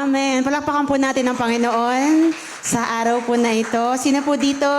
Amen. Palakpakan po natin ang Panginoon sa araw po na ito. Sino po dito,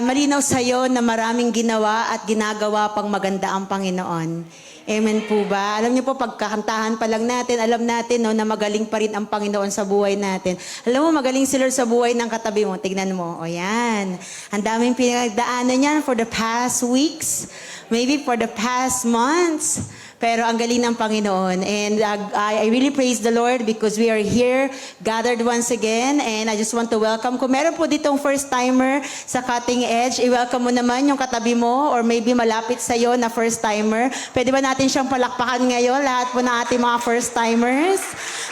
malinaw sa'yo na maraming ginawa at ginagawa pang maganda ang Panginoon. Amen po ba? Alam niyo po, pagkakantahan pa lang natin, alam natin no, na magaling pa rin ang Panginoon sa buhay natin. Alam mo, magaling si Lord sa buhay ng katabi mo. Tignan mo. O yan. Ang daming pinagdaanan niyan for the past weeks, maybe for the past months. Pero ang galing ng Panginoon. And I really praise the Lord because we are here, gathered once again. And I just want to welcome. Kung meron po ditong first-timer sa Cutting Edge, i-welcome mo naman yung katabi mo or maybe malapit sa'yo na first-timer. Pwede ba natin siyang palakpakan ngayon, lahat po ng ating mga first-timers?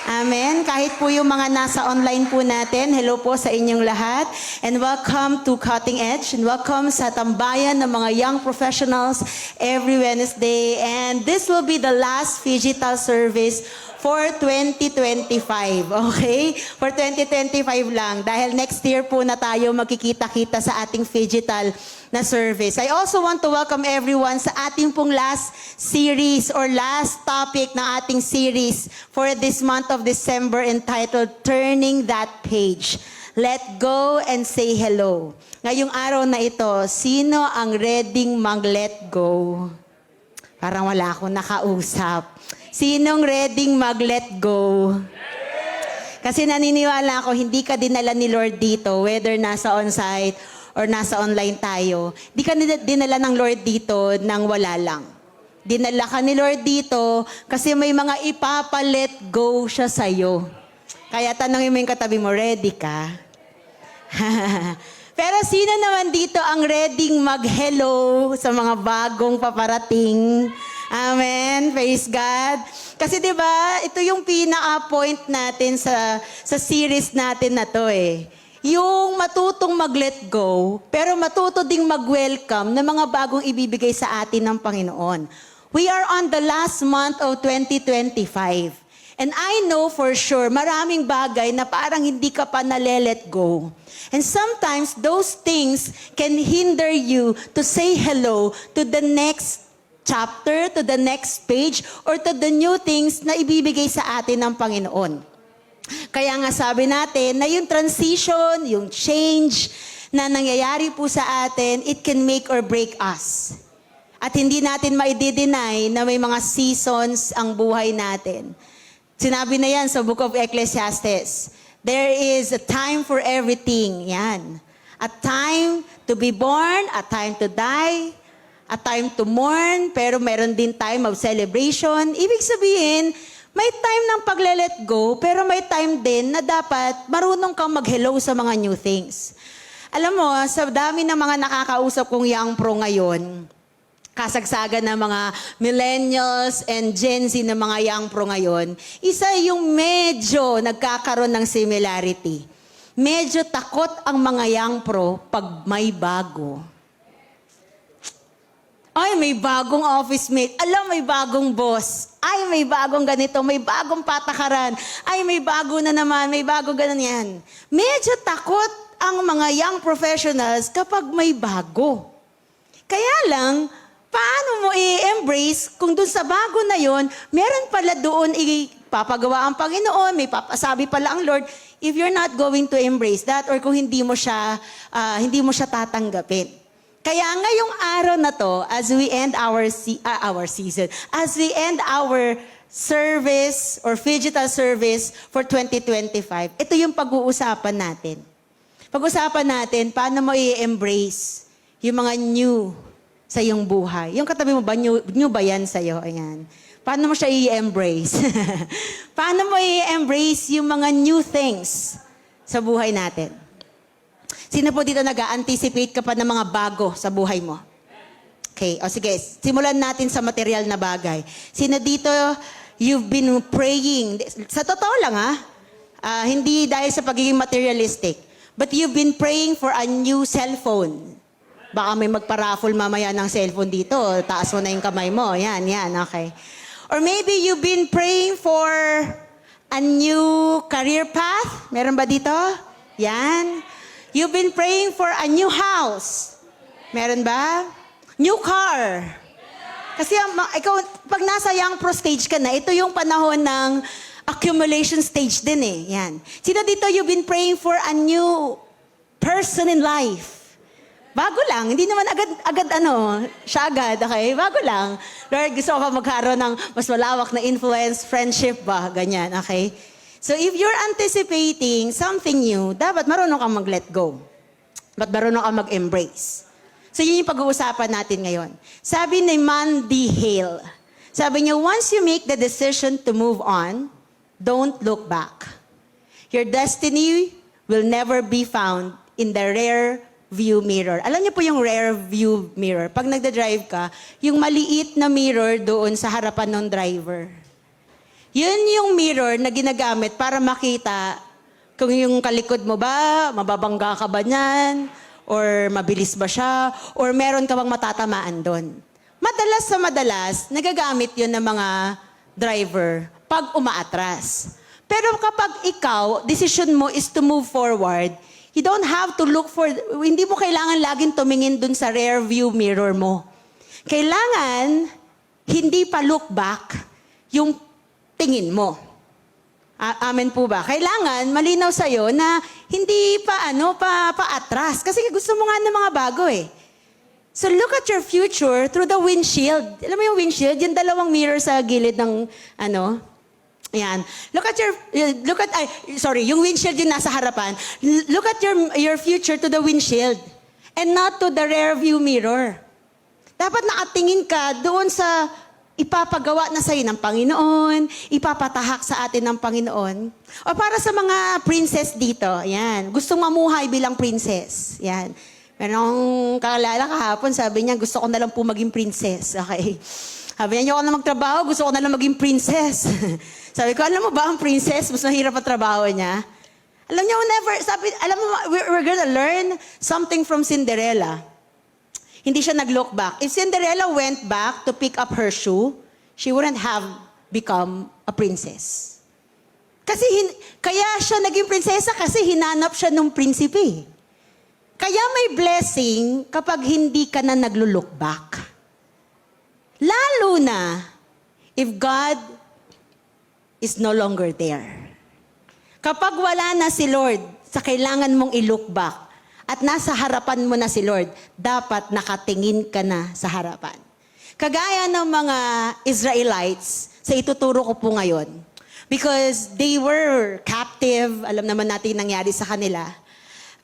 Amen. Kahit po yung mga nasa online po natin, hello po sa inyong lahat. And welcome to Cutting Edge. And welcome sa tambayan ng mga young professionals every Wednesday. And this will be the last digital service for 2025. Okay? For 2025 lang. Dahil next year po na tayo magkikita-kita sa ating digital na service. I also want to welcome everyone sa ating pong last series or last topic ng ating series for this month of December entitled Turning That Page. Let go and say hello. Ngayong araw na ito, sino ang readyng mag-let go? Parang wala akong nakausap. Sinong readyng mag-let go? Kasi naniniwala ako, hindi ka dinala ni Lord dito, whether nasa on-site or nasa online tayo. Hindi ka dinala ng Lord dito nang wala lang. Dinala ka ni Lord dito kasi may mga ipapa-let go siya sa'yo. Kaya tanongin mo yung katabi mo, ready ka? Pero sino naman dito ang readyng mag-hello sa mga bagong paparating? Amen. Praise God. Kasi 'di ba, ito yung pinaka-point natin sa series natin na 'to eh. Yung matutong mag-let go, pero matuto ding mag-welcome ng mga bagong ibibigay sa atin ng Panginoon. We are on the last month of 2025. And I know for sure, maraming bagay na parang hindi ka pa nale-let go. And sometimes, those things can hinder you to say hello to the next chapter, to the next page, or to the new things na ibibigay sa atin ng Panginoon. Kaya nga sabi natin na yung transition, yung change na nangyayari po sa atin, it can make or break us. At hindi natin ma-deny na may mga seasons ang buhay natin. Sinabi na yan sa Book of Ecclesiastes. There is a time for everything. Yan. A time to be born, a time to die, a time to mourn, pero meron din time of celebration. Ibig sabihin, may time ng pagle-let go, pero may time din na dapat marunong kang mag-hello sa mga new things. Alam mo, sa dami ng mga nakakausap kong young pro ngayon, kasagsagan ng mga millennials and Gen Z na mga young pro ngayon, isa yung medyo nagkakaroon ng similarity. Medyo takot ang mga young pro pag may bago. Ay, may bagong office mate. Alam, may bagong boss. Ay, may bagong ganito. May bagong patakaran. Ay, may bago na naman. May bago ganun yan. Medyo takot ang mga young professionals kapag may bago. Kaya lang, paano mo i-embrace kung dun sa bago na yon, meron pala doon ipapagawa ang Panginoon, may papasabi pala ang Lord, if you're not going to embrace that or kung hindi mo siya tatanggapin. Kaya ngayong araw na to, as we end our season, as we end our service or digital service for 2025, ito yung pag-uusapan natin. Pag-uusapan natin, paano mo i-embrace yung mga new sa iyong buhay. Yung katabi mo ba, new ba yan sa'yo? Ayan. Paano mo siya i-embrace? Paano mo i-embrace yung mga new things sa buhay natin? Sino po dito nag-anticipate ka pa ng mga bago sa buhay mo? Okay, o sige, simulan natin sa material na bagay. Sino dito, you've been praying, sa totoo lang hindi dahil sa pagiging materialistic, but you've been praying for a new cellphone. Baka may magpa-raffle mamaya ng cellphone dito. Taas mo na yung kamay mo. Yan, okay. Or maybe you've been praying for a new career path. Meron ba dito? Yan. You've been praying for a new house. Meron ba? New car. Kasi ikaw, pag nasa young pro stage ka na, ito yung panahon ng accumulation stage din eh. Yan. Sino dito you've been praying for a new person in life? Bago lang. Hindi naman agad siya agad, okay? Bago lang. Lord, gusto ko pa magkaroon ng mas malawak na influence, friendship ba? Ganyan, okay? So if you're anticipating something new, dapat marunong kang mag-let go. Dapat marunong kang mag-embrace. So yun yung pag-uusapan natin ngayon. Sabi ni Mandy Hale, sabi niya, once you make the decision to move on, don't look back. Your destiny will never be found in the rear view mirror. Alam niyo po yung rear view mirror? Pag nagda-drive ka, yung maliit na mirror doon sa harapan ng driver. Yun yung mirror na ginagamit para makita kung yung kalikod mo ba, mababangga ka ba niyan, or mabilis ba siya, or meron ka bang matatamaan doon. Madalas sa madalas, nagagamit yun ng mga driver pag umaatras. Pero kapag ikaw, decision mo is to move forward, you don't have to look for, hindi mo kailangan laging tumingin dun sa rear view mirror mo. Kailangan, hindi pa look back yung tingin mo. Amen po ba? Kailangan, malinaw sa'yo na hindi pa atras. Kasi gusto mo nga ng mga bago eh. So look at your future through the windshield. Alam mo yung windshield? Yung dalawang mirror sa gilid ng Yan. Yung windshield yung nasa harapan. Look at your future to the windshield and not to the rear view mirror. Dapat nakatingin ka doon sa ipapagawa na sa'yo ng Panginoon, ipapatahak sa atin ng Panginoon. O para sa mga princess dito, yan. Gustong mamuhay bilang princess. Yan. Merong kakalala kahapon, sabi niya, gusto ko na lang po maging princess. Okay. Sabi niya, ayoko na magtrabaho, gusto ko na lang maging princess. Sabi ko, alam mo ba ang princess, mas mahirap ang trabaho niya? Alam niya, we're gonna learn something from Cinderella. Hindi siya nag-look back. If Cinderella went back to pick up her shoe, she wouldn't have become a princess. Kasi kaya siya naging prinsesa kasi hinanap siya ng prinsipe. Kaya may blessing kapag hindi ka na naglo-look back. Lalo na if God is no longer there. Kapag wala na si Lord sa kailangan mong i-look back at nasa harapan mo na si Lord, dapat nakatingin ka na sa harapan. Kagaya ng mga Israelites, sa ituturo ko po ngayon, because they were captive, alam naman natin nangyari sa kanila.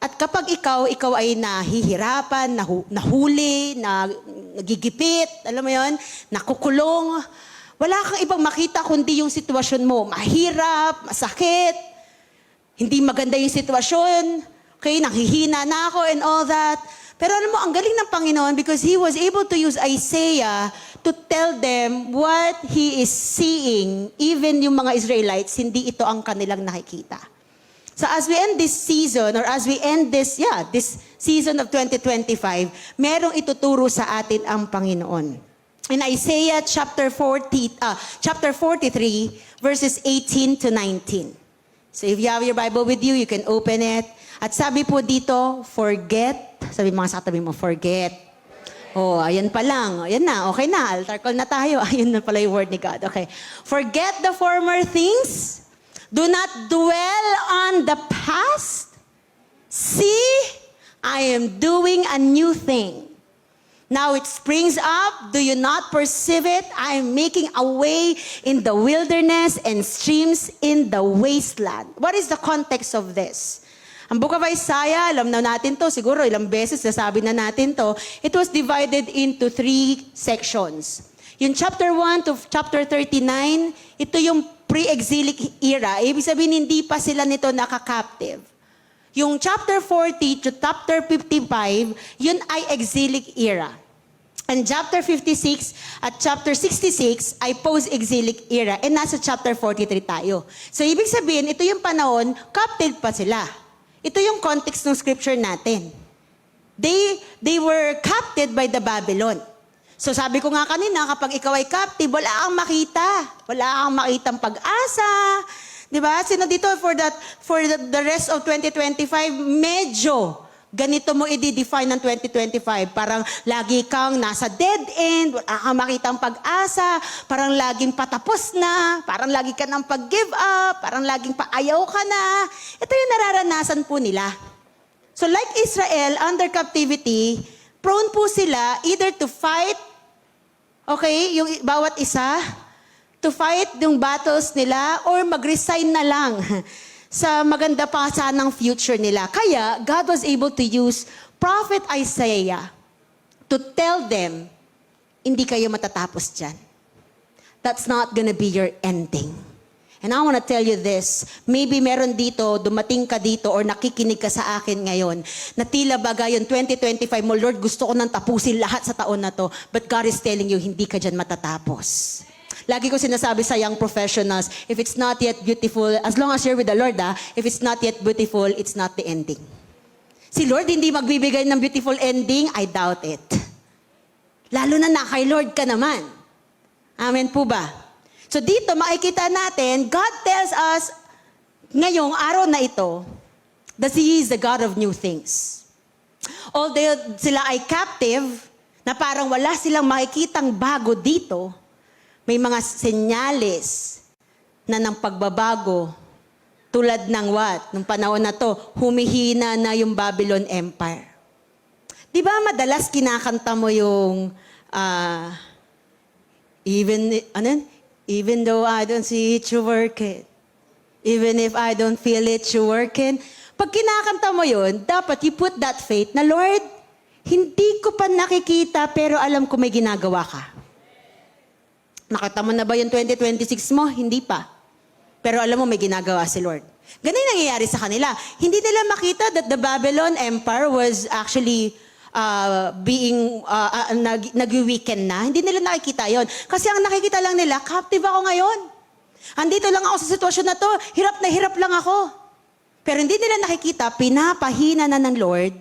At kapag ikaw ay nahihirapan, nahuli, nagigipit, alam mo yon, nakukulong, wala kang ibang makita kundi yung sitwasyon mo. Mahirap, masakit, hindi maganda yung sitwasyon, okay, nanghihina na ako and all that. Pero alam mo, ang galing ng Panginoon because He was able to use Isaiah to tell them what He is seeing. Even yung mga Israelites, hindi ito ang kanilang nakikita. So as we end this season, or as we end this season of 2025, merong ituturo sa atin ang Panginoon. In Isaiah chapter 43, verses 18 to 19. So if you have your Bible with you, you can open it. At sabi po dito, forget. Sabi mga sa katabi mo, forget. Oh, ayan pa lang. Ayan na, okay na. Altar call na tayo. Ayun na pala yung word ni God. Okay. Forget the former things. Do not dwell on the past. See, I am doing a new thing. Now it springs up. Do you not perceive it? I am making a way in the wilderness and streams in the wasteland. What is the context of this? Ang Book of Isaiah, alam na natin to, siguro ilang beses nasabi na natin to, it was divided into 3 sections. Yung chapter 1 to chapter 39, ito yung pre-exilic era. Ibig sabihin, hindi pa sila nito nakaka-captive. Yung chapter 40 to chapter 55, yun ay exilic era. And chapter 56 at chapter 66 ay post-exilic era. And nasa chapter 43 tayo. So ibig sabihin, ito yung panahon, captive pa sila. Ito yung context ng scripture natin. They were captured by the Babylon. So sabi ko nga kanina, kapag ikaw ay captive, wala kang makita. Wala kang makitang pag-asa. Di ba? Sino dito for the rest of 2025, medyo ganito mo i-define ng 2025. Parang lagi kang nasa dead end, wala kang makitang pag-asa, parang laging patapos na, parang lagi ka nang pag-give up, parang laging paayaw ka na. Ito yung nararanasan po nila. So like Israel, under captivity, prone po sila either to fight, okay, yung bawat isa, to fight yung battles nila, or mag-resign na lang sa maganda pa sanang future nila. Kaya, God was able to use Prophet Isaiah to tell them, hindi kayo matatapos dyan. That's not gonna be your ending. And I want to tell you this, maybe meron dito, dumating ka dito or nakikinig ka sa akin ngayon, na tila bagay yung 2025 mo, Lord, gusto ko nang tapusin lahat sa taon na to, but God is telling you, hindi ka dyan matatapos. Lagi ko sinasabi sa young professionals, if it's not yet beautiful, as long as you're with the Lord, if it's not yet beautiful, it's not the ending. Si Lord hindi magbibigay ng beautiful ending, I doubt it. Lalo na kay Lord ka naman. Amen po ba? So dito makikita natin, God tells us, ngayong araw na ito, that He is the God of new things. Although sila ay captive, na parang wala silang makikitang bago dito, may mga senyales na ng pagbabago, tulad ng what? Nung panahon na to, humihina na yung Babylon Empire. Di ba madalas kinakanta mo yung, even though I don't see it, you working. Even if I don't feel it, you working. Pag kinakanta mo yun, dapat you put that faith na, Lord, hindi ko pa nakikita pero alam ko may ginagawa ka. Nakita mo na ba yung 2026 mo? Hindi pa. Pero alam mo may ginagawa si Lord. Ganun yung nangyayari sa kanila. Hindi nila makita that the Babylon Empire was actually nag-weaken na. Hindi nila nakikita yon. Kasi ang nakikita lang nila, captive ako ngayon. Andito lang ako sa sitwasyon na to. Hirap lang ako. Pero hindi nila nakikita, pinapahina na ng Lord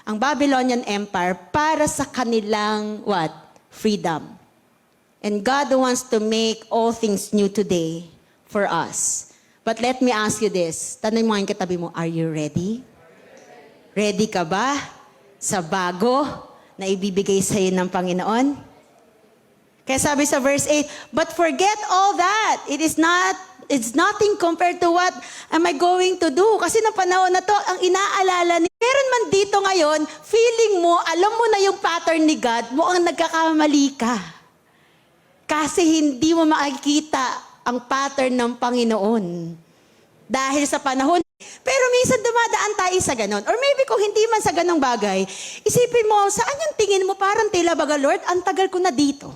ang Babylonian Empire para sa kanilang what? Freedom. And God wants to make all things new today for us. But let me ask you this. Tanong mo ang katabi mo, are you ready? Ready ka ba sa bago na ibibigay sa iyo ng Panginoon? Kaya sabi sa verse 8, but forget all that. It's nothing compared to what am I going to do? Kasi na panahon na to, ang inaalala ni meron man dito ngayon, feeling mo, alam mo na yung pattern ni God, mukhang nagkakamali ka. Kasi hindi mo makikita ang pattern ng Panginoon. Dahil sa panahon. Pero minsan dumadaan tayo sa ganon. Or maybe kung hindi man sa ganong bagay, isipin mo, saan yung tingin mo parang tila baga, Lord, ang tagal ko na dito.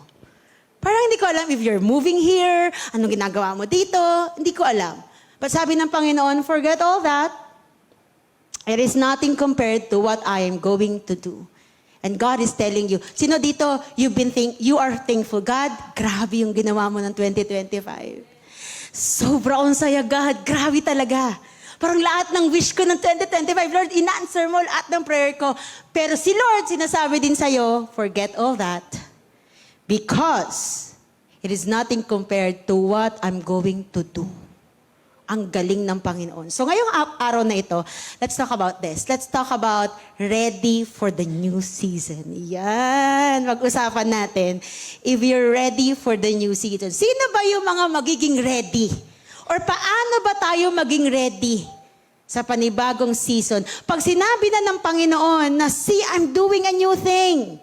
Parang hindi ko alam if you're moving here, anong ginagawa mo dito, hindi ko alam. But sabi ng Panginoon, forget all that. It is nothing compared to what I am going to do. And God is telling you, sino dito, you are thankful. God, grabe yung ginawa mo ng 2025. Sobrang saya, God. Grabe talaga. Parang lahat ng wish ko ng 2025, Lord, in-answer mo lahat ng prayer ko. Pero si Lord, sinasabi din sa'yo, forget all that. Because it is nothing compared to what I'm going to do. Ang galing ng Panginoon. So ngayong araw na ito, let's talk about this. Let's talk about ready for the new season. Yan, mag-usapan natin. If you're ready for the new season. Sino ba yung mga magiging ready? Or paano ba tayo maging ready sa panibagong season? Pag sinabi na ng Panginoon na, see, I'm doing a new thing.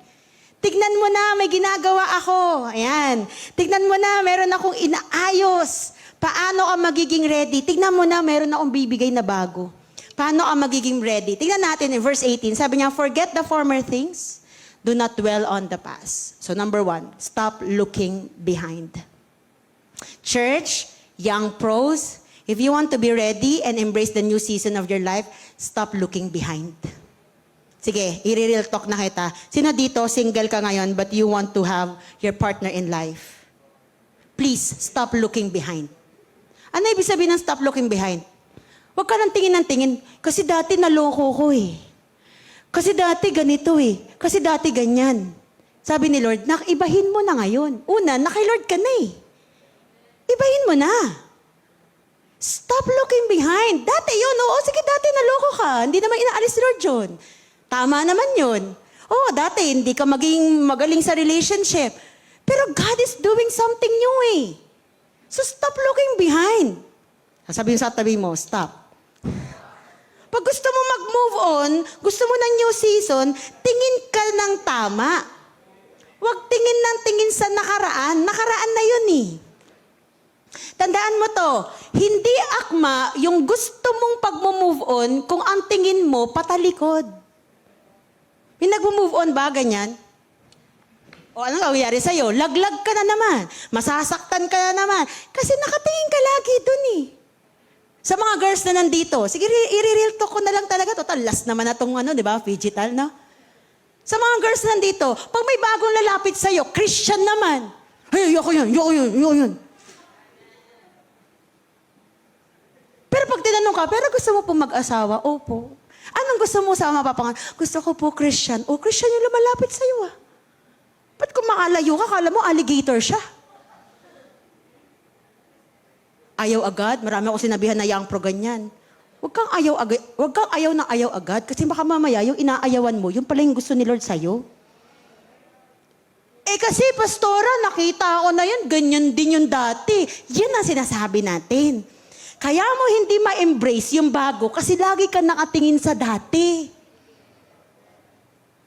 Tignan mo na, may ginagawa ako. Ayan. Tignan mo na, meron akong inaayos. Paano ka magiging ready? Tignan mo na, meron akong bibigay na bago. Paano ka magiging ready? Tignan natin in verse 18. Sabi niya, forget the former things. Do not dwell on the past. So number 1, stop looking behind. Church, young pros, if you want to be ready and embrace the new season of your life, stop looking behind. Sige, i-real talk na kita. Sino dito, single ka ngayon, but you want to have your partner in life? Please, stop looking behind. Ano ibig sabihin ng stop looking behind? Huwag ka nang tingin ng tingin. Kasi dati naloko ko eh. Kasi dati ganito eh. Kasi dati ganyan. Sabi ni Lord, ibahin mo na ngayon. Una, kay Lord ka na eh. Ibahin mo na. Stop looking behind. Dati yun, oo, sige dati naloko ka. Hindi naman inaalis si Lord yun. Tama naman yun. Oh, dati hindi ka maging magaling sa relationship. Pero God is doing something new eh. So stop looking behind. Sasabihin sa tabi mo, stop. Pag gusto mo mag-move on, gusto mo ng new season, tingin ka ng tama. Huwag tingin ng tingin sa nakaraan. Nakaraan na yun eh. Tandaan mo to, hindi akma yung gusto mong pag-move on kung ang tingin mo patalikod. May nag-move on ba ganyan? O ano nangyayari sa'yo? Laglag ka na naman. Masasaktan ka na naman. Kasi nakatingin ka lagi dun eh. Sa mga girls na nandito, sige, i-real talk ko na lang talaga. Total, last naman na itong di ba, digital, no? Sa mga girls na nandito, pag may bagong lalapit sa'yo, Christian naman. Hey, yoko yun. Pero pag tinanong ka, pero gusto mo po mag-asawa? Opo. Anong gusto mo sa mapapangan? Gusto ko po Christian. O, Christian yung lumalapit sa'yo Ba't kung makalayo ka, kala mo alligator siya? Ayaw agad. Marami ako sinabihan na young pro ganyan. Huwag kang ayaw na ayaw agad kasi baka mamaya yung inaayawan mo, yung pala yung gusto ni Lord sa'yo. Kasi pastora, nakita ko na yun, ganyan din yung dati. Yan ang sinasabi natin. Kaya mo hindi ma-embrace yung bago kasi lagi ka nakatingin sa dati.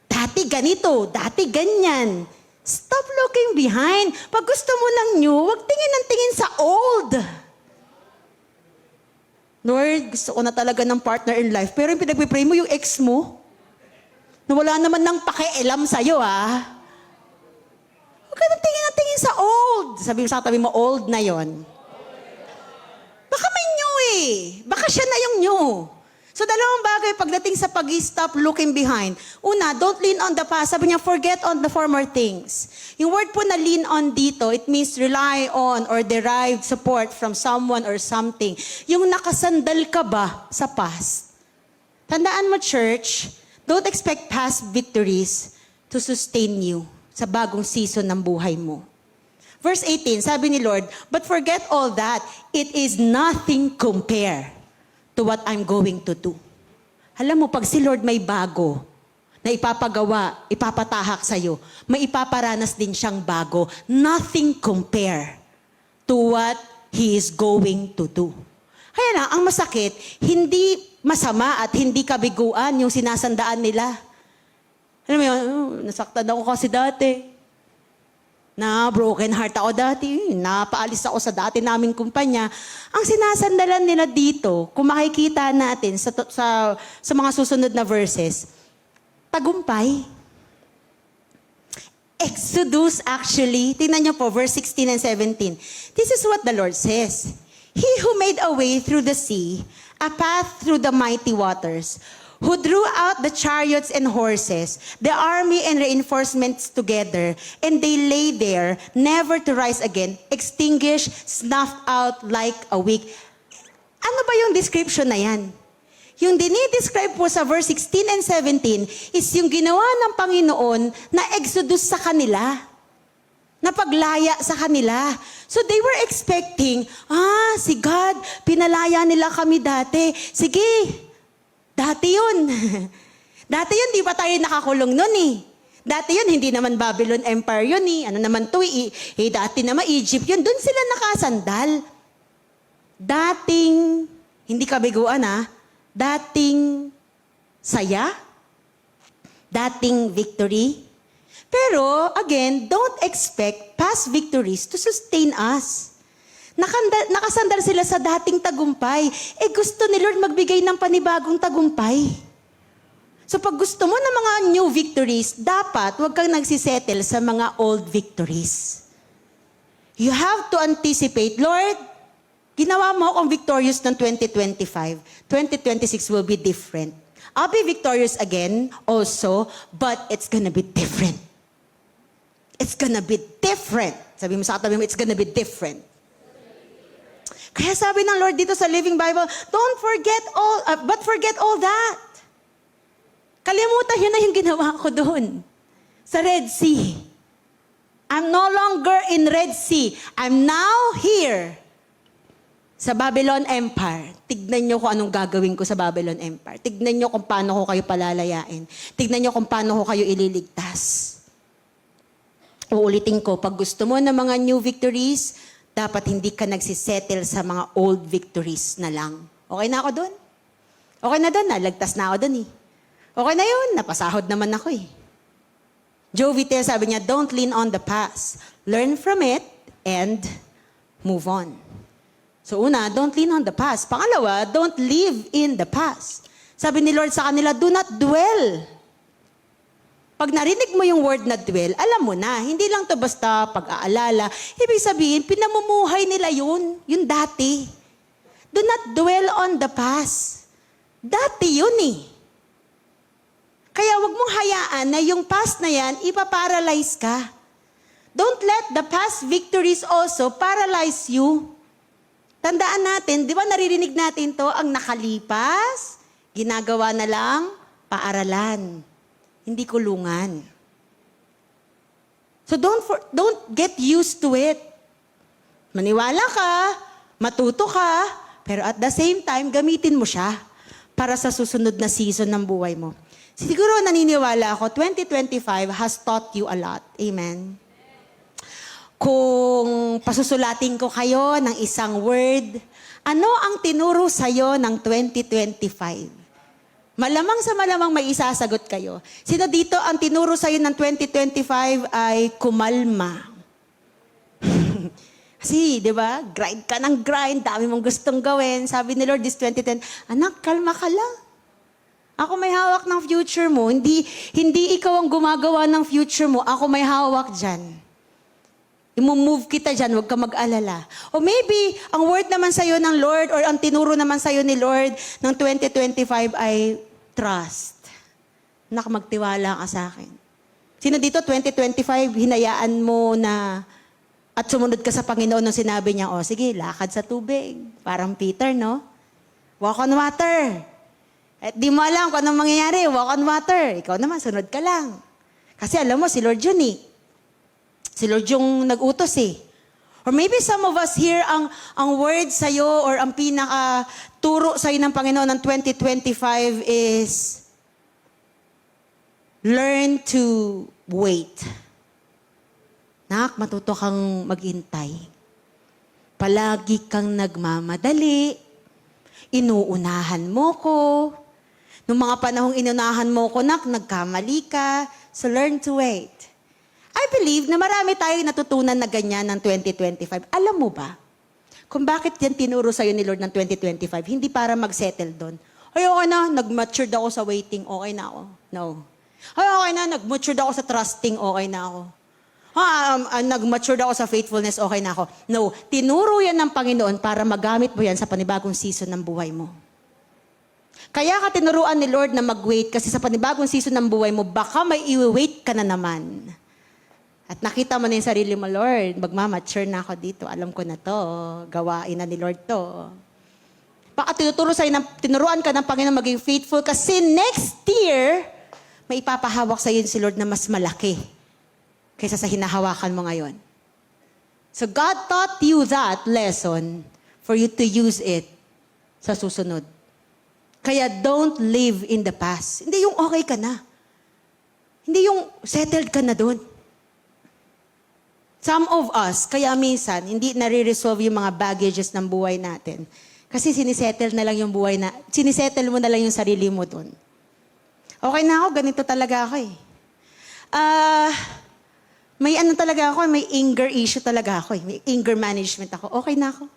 Dati ganito, dati ganyan. Stop looking behind. Pag gusto mo ng new, huwag tingin ng tingin sa old. Lord, gusto ko na talaga ng partner in life. Pero yung pinagpipray mo, yung ex mo, na wala naman ng pakialam sa'yo, Huwag ka nang tingin sa old. Sabi mo sa tabi mo, old na yon. Baka may new Baka siya na yung new. So, dalawang bagay pagdating sa pag-stop looking behind. Una, don't lean on the past. Sabi niya, forget on the former things. Yung word po na lean on dito, it means rely on or derive support from someone or something. Yung nakasandal ka ba sa past? Tandaan mo, church, don't expect past victories to sustain you sa bagong season ng buhay mo. Verse 18, sabi ni Lord, but forget all that. It is nothing compare to what I'm going to do. Alam mo, pag si Lord may bago na ipapagawa, ipapatahak sa'yo, may ipaparanas din siyang bago. Nothing compare to what He is going to do. Kaya na, ang masakit, hindi masama at hindi kabiguan yung sinasandaan nila. Alam mo yun, nasaktan ako kasi dati. Na broken heart ako dati, napaalis ako sa dati naming kumpanya. Ang sinasandalan nila dito, kung makikita natin sa mga susunod na verses, tagumpay. Exodus actually, tingnan niyo po, verse 16 and 17. This is what the Lord says. He who made a way through the sea, a path through the mighty waters, who drew out the chariots and horses, the army and reinforcements together, and they lay there, never to rise again, extinguished, snuffed out like a wick. Ano ba yung description na yan? Yung dinidescribe po sa verse 16 and 17 is yung ginawa ng Panginoon na exodus sa kanila, na paglaya sa kanila. So they were expecting, si God, pinalaya nila kami dati. Sige, dati yun. Dati yun, di ba tayo nakakulong nun Dati yun, hindi naman Babylon Empire yun Ano naman to dati naman Egypt yun. Doon sila nakasandal. Dating, hindi kabiguan dating saya. Dating victory. Pero, again, don't expect past victories to sustain us. Nakasandal sila sa dating tagumpay. Gusto ni Lord magbigay ng panibagong tagumpay. So pag gusto mo ng mga new victories, dapat huwag kang nagsisettle sa mga old victories. You have to anticipate, Lord, ginawa mo akong victorious ng 2025. 2026 will be different. I'll be victorious again also, but it's gonna be different. It's gonna be different. Sabi mo sa katabi mo, it's gonna be different. Kaya sabi ng Lord dito sa Living Bible, don't forget but forget all that. Kalimutan yun na yung ginawa ko doon. Sa Red Sea. I'm no longer in Red Sea. I'm now here. Sa Babylon Empire, tignan nyo kung anong gagawin ko sa Babylon Empire. Tignan nyo kung paano ko kayo palalayain. Tignan nyo kung paano ko kayo ililigtas. Uulitin ko, pag gusto mo ng mga new victories, dapat hindi ka nagsisettle sa mga old victories na lang. Okay na ako doon? Okay na doon, nalagtas na ako doon eh. Okay na yun, napasahod naman ako eh. Joe Vitale sabi niya, don't lean on the past. Learn from it and move on. So una, don't lean on the past. Pangalawa, don't live in the past. Sabi ni Lord sa kanila, do not dwell. Pag narinig mo yung word na dwell, alam mo na, hindi lang to basta pag-aalala. Ibig sabihin, pinamumuhay nila yun, yung dati. Do not dwell on the past. Dati yun eh. Kaya wag mong hayaan na yung past na yan, ipaparalyze ka. Don't let the past victories also paralyze you. Tandaan natin, di ba naririnig natin to, ang nakalipas, ginagawa na lang, paaralan. Hindi kulungan. So don't get used to it. Maniwala ka, matuto ka, pero at the same time, gamitin mo siya para sa susunod na season ng buhay mo. Siguro naniniwala ako, 2025 has taught you a lot. Amen. Kung pasusulatin ko kayo ng isang word, ano ang tinuro sa'yo ng 2025? Malamang sa malamang may isasagot kayo. Sino dito ang tinuro sa'yo ng 2025 ay kumalma? Kasi, di ba, grind ka ng grind, dami mong gustong gawin. Sabi ni Lord this 2010, anak, kalma ka lang. Ako may hawak ng future mo. Hindi ikaw ang gumagawa ng future mo. Ako may hawak dyan. I-move kita dyan, huwag ka mag-alala. O maybe, ang word naman sa'yo ng Lord or ang tinuro naman sa'yo ni Lord ng 2025 ay trust. Nak, magtiwala ka sa akin. Sino dito, 2025, hinayaan mo na at sumunod ka sa Panginoon nung sinabi niya, o sige, lakad sa tubig. Parang Peter, no? Walk on water. At di mo alam kung anong mangyayari, walk on water. Ikaw naman, sunod ka lang. Kasi alam mo, si Lord yun eh. Si Lord yung nag-utos eh. Or maybe some of us here, ang word sa'yo or ang pinaka-turo sa'yo ng Panginoon ng 2025 is learn to wait. Nak, matuto kang maghintay. Palagi kang nagmamadali. Inuunahan mo ko. Nung mga panahong inunahan mo ko, nak, nagkamali ka. So learn to wait. I believe na marami tayong natutunan na ganyan ng 2025. Alam mo ba, kung bakit yan tinuro sa'yo ni Lord ng 2025, hindi para mag-settle doon. Ay, okay na, nag-matured ako sa waiting, okay na ako. No. Ay, okay na, nag-matured ako sa trusting, okay na ako. Nag-matured ako sa faithfulness, okay na ako. No, tinuro yan ng Panginoon para magamit mo yan sa panibagong season ng buhay mo. Kaya ka tinuruan ni Lord na mag-wait kasi sa panibagong season ng buhay mo, baka may i-wait ka na naman. At nakita mo na yung sarili mo, Lord, magmamature na ako dito. Alam ko na to. Gawain na ni Lord to. Baka tinuruan ka ng Panginoon maging faithful kasi next year, may ipapahawak sa iyo si Lord na mas malaki kaysa sa hinahawakan mo ngayon. So God taught you that lesson for you to use it sa susunod. Kaya don't live in the past. Hindi yung okay ka na. Hindi yung settled ka na doon. Some of us, kaya minsan, hindi nare-resolve yung mga baggages ng buhay natin. Kasi sinisettle na lang yung buhay na, sinisettle mo na lang yung sarili mo doon. Okay na ako, ganito talaga ako eh. May ano talaga ako, may anger issue talaga ako eh. May anger management ako. Okay na ako.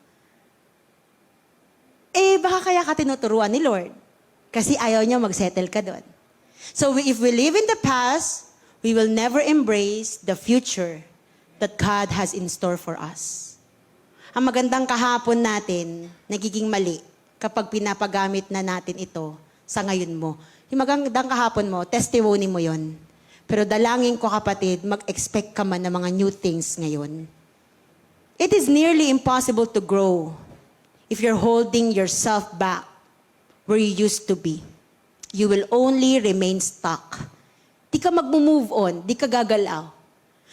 Baka kaya ka tinuturuan ni Lord. Kasi ayaw niya mag-settle ka doon. So if we live in the past, we will never embrace the future that God has in store for us. Ang magandang kahapon natin, nagiging mali kapag pinapagamit na natin ito sa ngayon mo. Yung magandang kahapon mo, testimony mo yon. Pero dalangin ko kapatid, mag-expect ka man ng mga new things ngayon. It is nearly impossible to grow if you're holding yourself back where you used to be. You will only remain stuck. Di ka mag-move on, di ka gagalaw.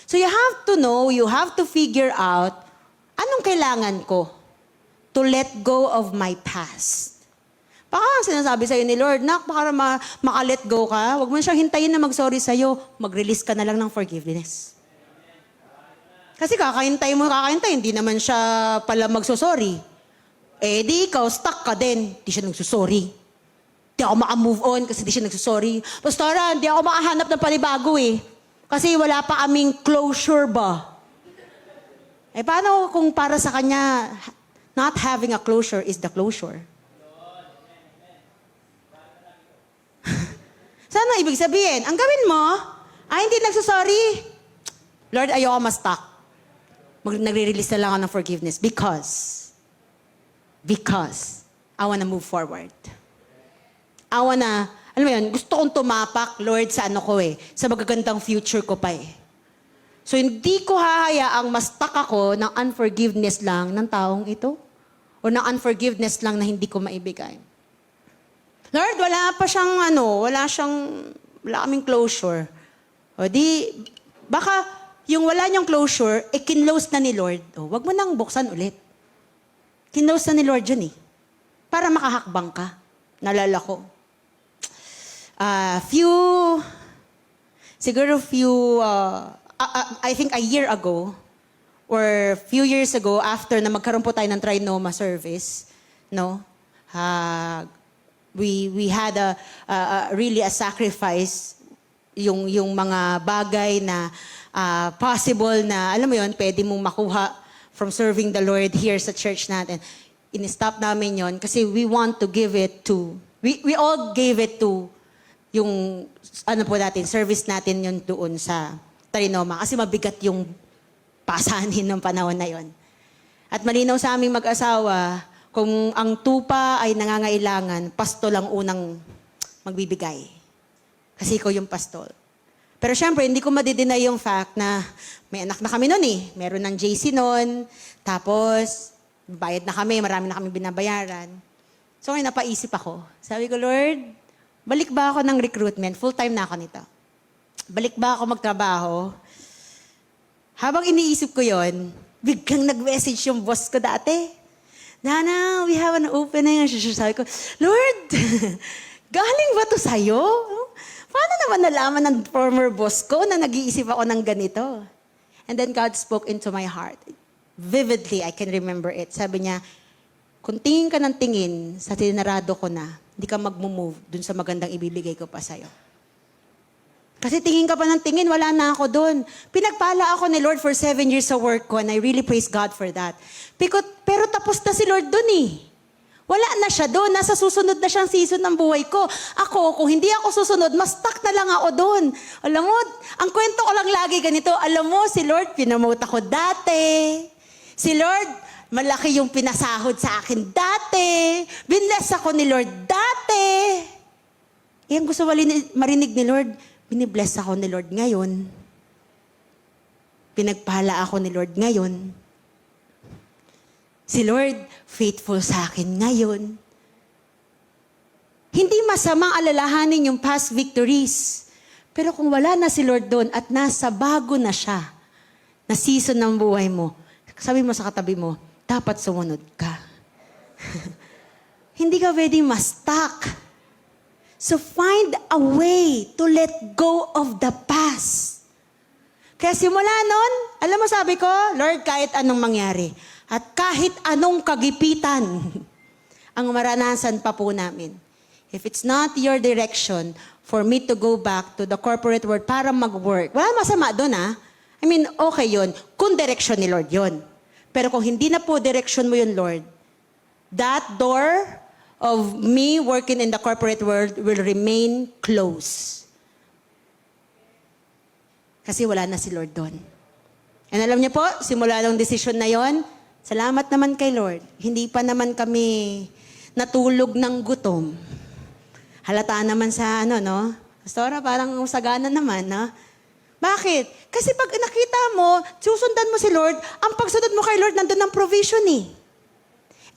So you have to know, you have to figure out, anong kailangan ko to let go of my past. Baka ang sinasabi sa'yo ni Lord, nak, baka maka-let go ka, huwag mo siyang hintayin na mag-sorry sa'yo, mag-release ka na lang ng forgiveness. Kasi kakahintay, hindi naman siya pala magsosorry. Eh di ikaw, stuck ka din, di siya nagsosorry. Di ako maka-move on kasi di siya nagsosorry. Pastora, di ako makahanap ng panibago eh. Kasi wala pa kaming closure ba? Eh paano kung para sa kanya, not having a closure is the closure? Sana ibig sabihin, ang gawin mo, hindi nagsasorry. Lord, ayoko ma-stuck. Nagre-release na lang ako ng forgiveness because I wanna move forward. I wanna, alam mo yun, gusto kong tumapak, Lord, sa ano ko sa magagandang future ko pa So, hindi ko hahayaang ma-stuck ako ng unforgiveness lang ng taong ito o ng unforgiveness lang na hindi ko maibigay. Lord, wala kaming closure. O di, baka yung wala niyang closure, kinlose na ni Lord. O, wag mo nang buksan ulit. Kinlose na ni Lord yun para makahakbang ka. Nalala ko. I think a year ago, or few years ago, after na magkaroon po tayo ng Trinoma service, we had really a sacrifice, yung mga bagay na possible na, alam mo yun, pwede mong makuha from serving the Lord here sa church natin. In-stop namin yon kasi we want to give it to, we all gave it to yung, service natin yun doon sa Trinoma. Kasi mabigat yung pasanin ng panahon na yon. At malinaw sa aming mag-asawa, kung ang tupa ay nangangailangan, pasto lang unang magbibigay. Kasi ikaw yung pastol. Pero syempre, hindi ko madideny yung fact na may anak na kami noon Meron ng JC noon. Tapos, bayad na kami, marami na kami binabayaran. So, ngayon napaisip ako. Sabi ko, Lord, balik ba ako ng recruitment? Full-time na ako nito. Balik ba ako magtrabaho? Habang iniisip ko yon, biglang nag-message yung boss ko dati. Nana, we have an opening. Sabi ko, Lord, galing ba to sa'yo? Paano naman nalaman ng former boss ko na nag-iisip ako ng ganito? And then God spoke into my heart. Vividly, I can remember it. Sabi niya, kung tingin ka ng tingin sa tinarado ko na, hindi ka mag-move dun sa magandang ibibigay ko pa sa'yo. Kasi tingin ka pa ng tingin, wala na ako doon. Pinagpala ako ni Lord for 7 years sa work ko and I really praise God for that. Pero tapos na si Lord doon Wala na siya doon. Nasa susunod na siyang season ng buhay ko. Ako, kung hindi ako susunod, mas stuck na lang ako doon. Alam mo, ang kwento ko lang lagi ganito, alam mo, si Lord, pinamote ako dati. Si Lord, malaki yung pinasahod sa akin dati. Binless ako ni Lord dati. Ang gusto marinig ni Lord, binibless ako ni Lord ngayon. Pinagpala ako ni Lord ngayon. Si Lord, faithful sa akin ngayon. Hindi masamang alalahanin yung past victories. Pero kung wala na si Lord doon at nasa bago na siya, na season ng buhay mo, sabi mo sa katabi mo, dapat sumunod ka. Hindi ka pwedeng ma-stuck. So find a way to let go of the past. Kaya simula nun, alam mo sabi ko, Lord, kahit anong mangyari, at kahit anong kagipitan, ang maranasan pa po namin. If it's not your direction for me to go back to the corporate world para mag-work, wala masama doon I mean, okay yun. Kung direction ni Lord yun. Pero kung hindi na po direction mo yun, Lord, that door of me working in the corporate world will remain closed. Kasi wala na si Lord doon. And alam niyo po, simula ng decision na yon, salamat naman kay Lord. Hindi pa naman kami natulog ng gutom. Halata naman sa Pastora, parang sagana naman, Bakit? Kasi pag nakita mo, susundan mo si Lord, ang pagsunod mo kay Lord, nandun ang provision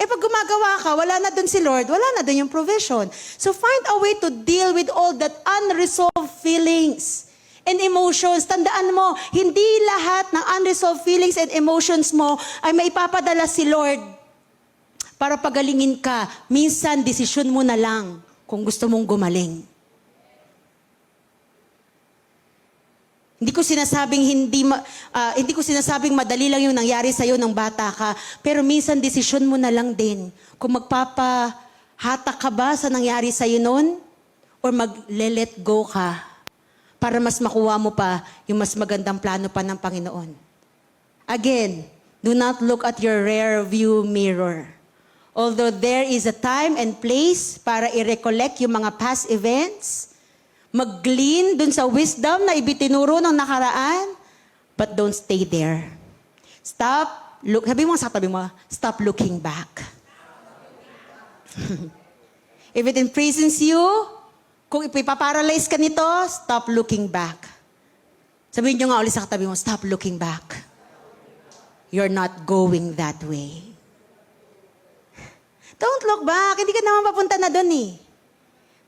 pag gumagawa ka, wala na dun si Lord, wala na dun yung provision. So find a way to deal with all that unresolved feelings and emotions. Tandaan mo, hindi lahat ng unresolved feelings and emotions mo ay maipapadala si Lord para pagalingin ka. Minsan, desisyon mo na lang kung gusto mong gumaling. Hindi ko sinasabing madali lang yung nangyari sa'yo nung bata ka, pero minsan desisyon mo na lang din kung magpapahatak ka ba sa nangyari sa'yo noon or mag-let go ka para mas makuha mo pa yung mas magandang plano pa ng Panginoon. Again, do not look at your rear view mirror. Although there is a time and place para i-recollect yung mga past events, mag-glean dun sa wisdom na ibitinuro ng nakaraan, but don't stay there. Sabi mo sa tabi mo, stop looking back. If it imprisons you, kung ipaparalyze ka nito, stop looking back. Sabihin nyo nga ulit sa katabi mo, stop looking back. You're not going that way. Don't look back. Hindi ka naman papunta na dun eh.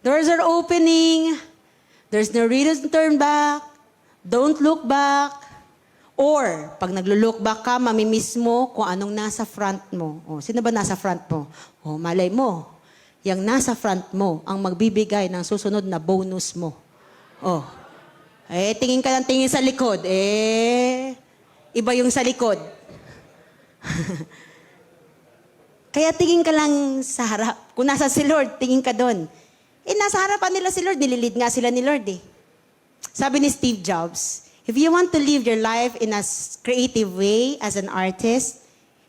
Doors are opening. There's no reason to turn back. Don't look back. Or, pag naglo-look back ka, mamimiss mo kung anong nasa front mo. O, sino ba nasa front mo? O, malay mo. Yang nasa front mo ang magbibigay ng susunod na bonus mo. O, tingin ka ng tingin sa likod. Iba yung sa likod. Kaya tingin ka lang sa harap. Kung nasa si Lord, tingin ka doon. Nasa harapan nila si Lord, nililid nga sila ni Lord eh. Sabi ni Steve Jobs, if you want to live your life in a creative way as an artist,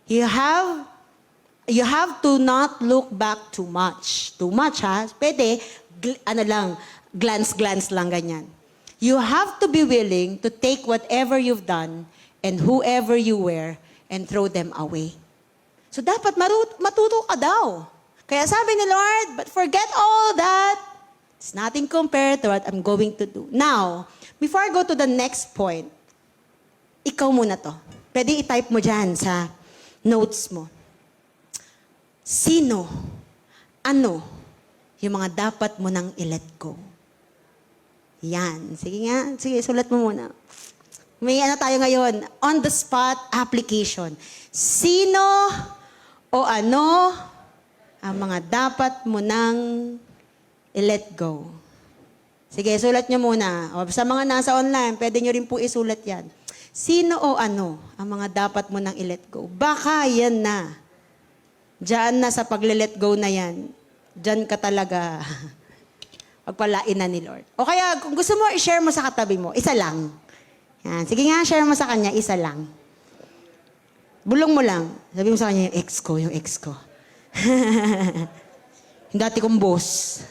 you have to not look back too much. Too much ha? Pwede, glance lang ganyan. You have to be willing to take whatever you've done and whoever you were and throw them away. So dapat matuto ka daw. Kaya sabi ni Lord, but forget all that. It's nothing compared to what I'm going to do. Now, before I go to the next point, ikaw muna to. Pwede i-type mo dyan sa notes mo. Sino, ano, yung mga dapat mo nang i-let go? Yan. Sige nga. Sige, sulat mo muna. May tayo ngayon. On the spot application. Sino o ano ang mga dapat mo nang i-let go? Sige, sulat nyo muna. O, sa mga nasa online, pwede nyo rin po isulat yan. Sino o ano ang mga dapat mo nang i-let go? Baka yan na. Diyan na sa pag-let go na yan. Diyan ka talaga pagpalain na ni Lord. O kaya, kung gusto mo, i-share mo sa katabi mo, isa lang. Yan. Sige nga, share mo sa kanya, isa lang. Bulong mo lang. Sabi mo sa kanya, yung ex ko. Yung dati kong boss.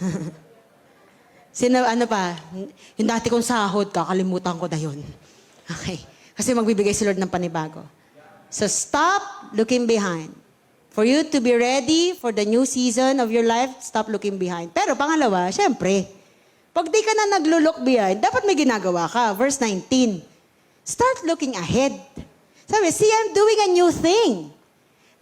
Ano pa? Yung dati kong sahod, kakalimutan ko na yun. Okay. Kasi magbibigay si Lord ng panibago. So stop looking behind. For you to be ready for the new season of your life, stop looking behind. Pero pangalawa, syempre, pag di ka na naglo-look behind, dapat may ginagawa ka. Verse 19. Start looking ahead. Sabi, see, I'm doing a new thing.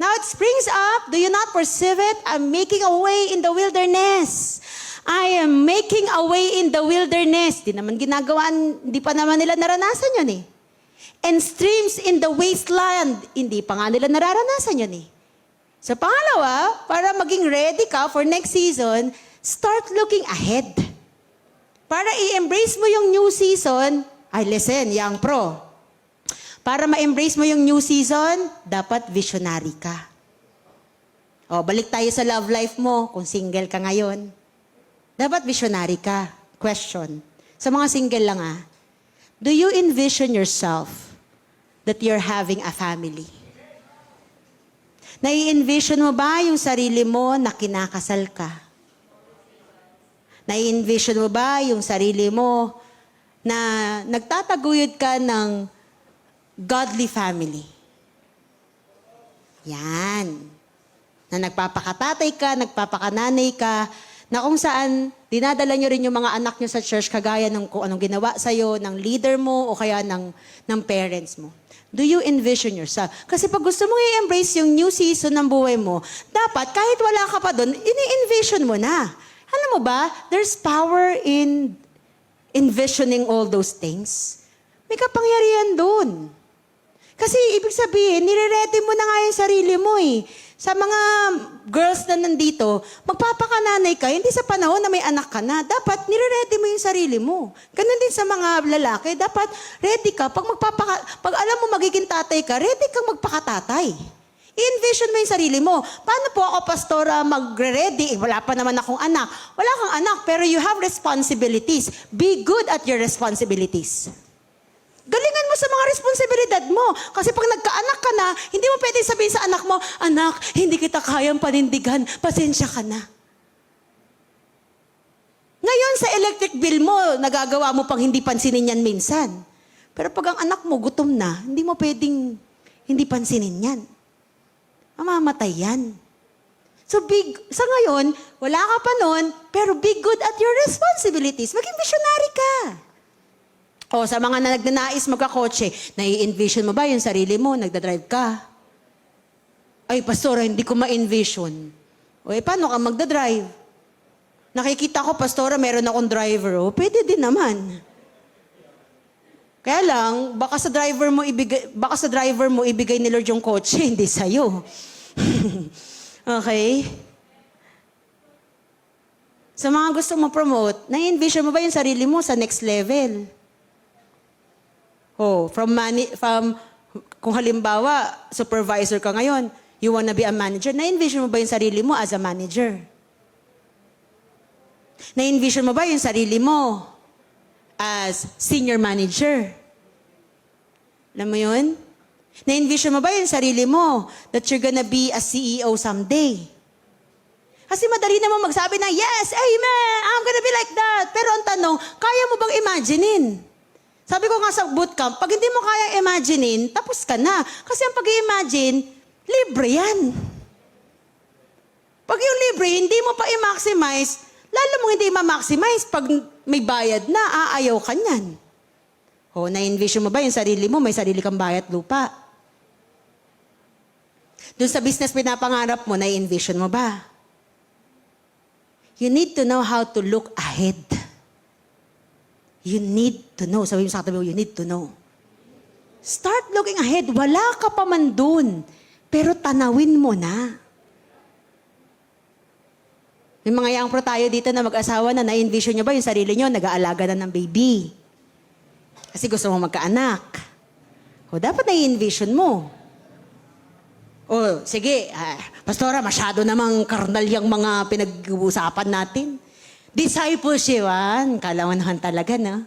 Now it springs up. Do you not perceive it? I'm making a way in the wilderness. I am making a way in the wilderness. Di naman ginagawaan, di pa naman nila naranasan yun eh. And streams in the wasteland. Hindi pa nga nila nararanasan yun eh. So pangalawa, para maging ready ka for next season, start looking ahead. Para i-embrace mo yung new season, listen, young pro. Para ma-embrace mo yung new season, dapat visionary ka. O, balik tayo sa love life mo, kung single ka ngayon. Dapat visionary ka. Question. Sa mga single lang do you envision yourself that you're having a family? Nai-envision mo ba yung sarili mo na kinakasal ka? Nai-envision mo ba yung sarili mo na nagtataguyod ka ng godly family? Yan. Na nagpapakatatay ka, nagpapakananay ka, na kung saan dinadala nyo rin yung mga anak nyo sa church kagaya ng kung anong ginawa sa'yo, ng leader mo o kaya ng parents mo. Do you envision yourself? Kasi pag gusto mong i-embrace yung new season ng buhay mo, dapat kahit wala ka pa doon, ini-envision mo na. Alam mo ba, there's power in envisioning all those things. May kapangyarihan doon. Kasi ibig sabihin, nire-ready mo na nga yung sarili mo eh. Sa mga girls na nandito, magpapakananay ka, hindi sa panahon na may anak ka na. Dapat nire-ready mo yung sarili mo. Ganun din sa mga lalaki, dapat ready ka. Pag alam mo magiging tatay ka, ready kang magpakatatay. I-envision mo yung sarili mo. Paano po ako, pastora, magre-ready? Wala pa naman akong anak. Wala kang anak, pero you have responsibilities. Be good at your responsibilities. Galingan mo sa mga responsibilidad mo. Kasi pag nagkaanak ka na, hindi mo pwede sabihin sa anak mo, anak, hindi kita kayang panindigan, pasensya ka na. Ngayon, sa electric bill mo, nagagawa mo pang hindi pansinin yan minsan. Pero pag ang anak mo gutom na, hindi mo pwedeng hindi pansinin yan. Mamamatay yan. So sa ngayon, wala ka pa nun, pero be good at your responsibilities. Maging visionary ka. O sa mga nagnanais magkakotse, nai-envision mo ba yung sarili mo, nagdadrive ka? Ay, pastora, hindi ko ma-envision. O paano ka magdadrive? Nakikita ko, pastora, meron akong driver. O, pwede din naman. Kaya lang, baka sa driver mo ibigay ni Lord yung kotse, hindi sa'yo. Okay? Sa mga gusto mo promote, na-envision mo ba yung sarili mo sa next level? Oh, kung halimbawa, supervisor ka ngayon, you wanna be a manager, na-envision mo ba yung sarili mo as a manager? Na-envision mo ba yung sarili mo as senior manager? Alam mo yun? Na-envision mo ba yung sarili mo that you're gonna be a CEO someday? Kasi madali naman magsabi na, yes, amen, I'm gonna be like that. Pero ang tanong, kaya mo bang imaginein? Sabi ko nga sa bootcamp, pag hindi mo kaya imaginein, tapos ka na. Kasi ang pag-i-imagine, libre yan. Pag yung libre, hindi mo pa i-maximize, lalo mong hindi ma-maximize. Pag may bayad na, aayaw ka niyan. O, na-envision mo ba yung sarili mo, may sarili kang bayat lupa? Doon sa business pinapangarap mo, na-envision mo ba? You need to know how to look ahead. You need to know. Sabi mo sa katabi mo, you need to know. Start looking ahead. Wala ka pa man dun. Pero tanawin mo na. May mga young pro tayo dito na mag-asawa na na-envision nyo ba yung sarili nyo, nag-aalaga na ng baby. Kasi gusto mo magkaanak. O dapat na-envision mo. O sige, pastora, masyado namang karnal yung mga pinag-uusapan natin. Discipleship, kala mo naman talaga, na?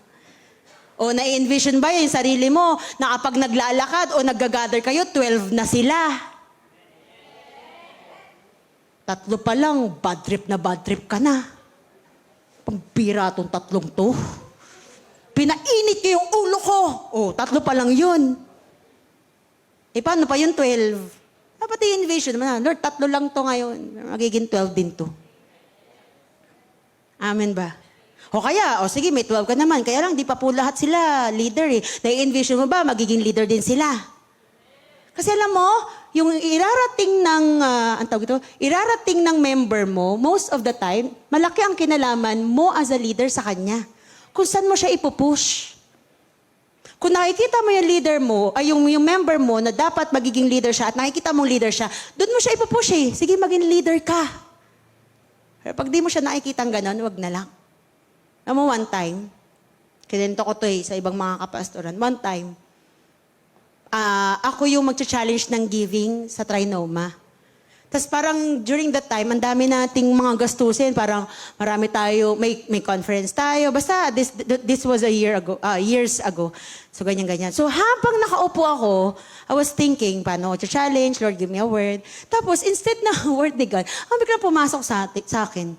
O na-envision ba yung sarili mo na kapag naglalakad o nag-gather kayo, 12 na sila? 3 pa lang, bad trip ka na. Pambira tong 3 to. Pinainit niyo yung ulo ko. O, 3 pa lang yun. Paano pa yung 12? Dapat i-envision mo na, Lord, 3 lang to ngayon. Magiging 12 din to. Amen ba? O kaya, sige, may 12 ka naman. Kaya lang, di pa po lahat sila leader eh. Na-envision mo ba, magiging leader din sila? Kasi alam mo, yung irarating ng member mo, most of the time, malaki ang kinalaman mo as a leader sa kanya. Kung saan mo siya ipupush. Kung nakikita mo yung leader mo, ay yung member mo na dapat magiging leader siya at nakikita mong leader siya, doon mo siya ipupush eh. Sige, maging leader ka. Pero pag di mo siya nakikitang ganon, wag na lang. Alam mo, one time, kinento ko to sa ibang mga kapastoran, one time, ako yung mag-challenge ng giving sa Trinoma. Tapos parang during that time, ang dami nating mga gastusin. Parang marami tayo, may conference tayo. Basta this was years ago. So ganyan-ganyan. So habang nakaupo ako, I was thinking, paano challenge, Lord, give me a word. Tapos instead na word ni God, ang biglang pumasok sa akin,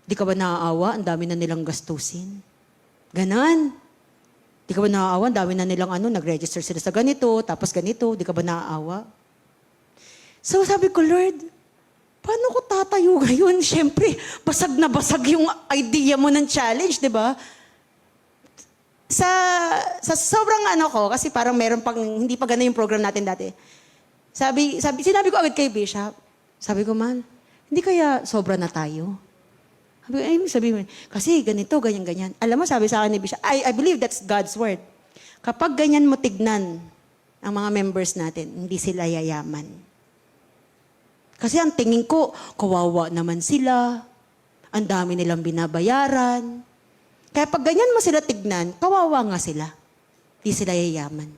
di ka ba naaawa? Ang dami na nilang gastusin. Ganon. Di ka ba naaawa? Ang dami na nilang nag-register sila sa ganito, tapos ganito. Di ka ba naaawa? So sabi ko, Lord, paano ko tatayo ngayon? Siyempre, basag na basag yung idea mo ng challenge, di ba? Sa sobrang ko, kasi parang meron pang, hindi pa gano'n yung program natin dati. Sinabi ko agad kay Bishop, sabi ko, man, hindi kaya sobra na tayo? Sabi mo, kasi ganito, ganyan-ganyan. Alam mo, sabi sa akin ni Bishop, I believe that's God's word. Kapag ganyan mo tignan ang mga members natin, hindi sila yayaman. Kasi ang tingin ko, kawawa naman sila. Ang dami nilang binabayaran. Kaya pag ganyan mo sila tignan, kawawa nga sila. Hindi sila yayaman.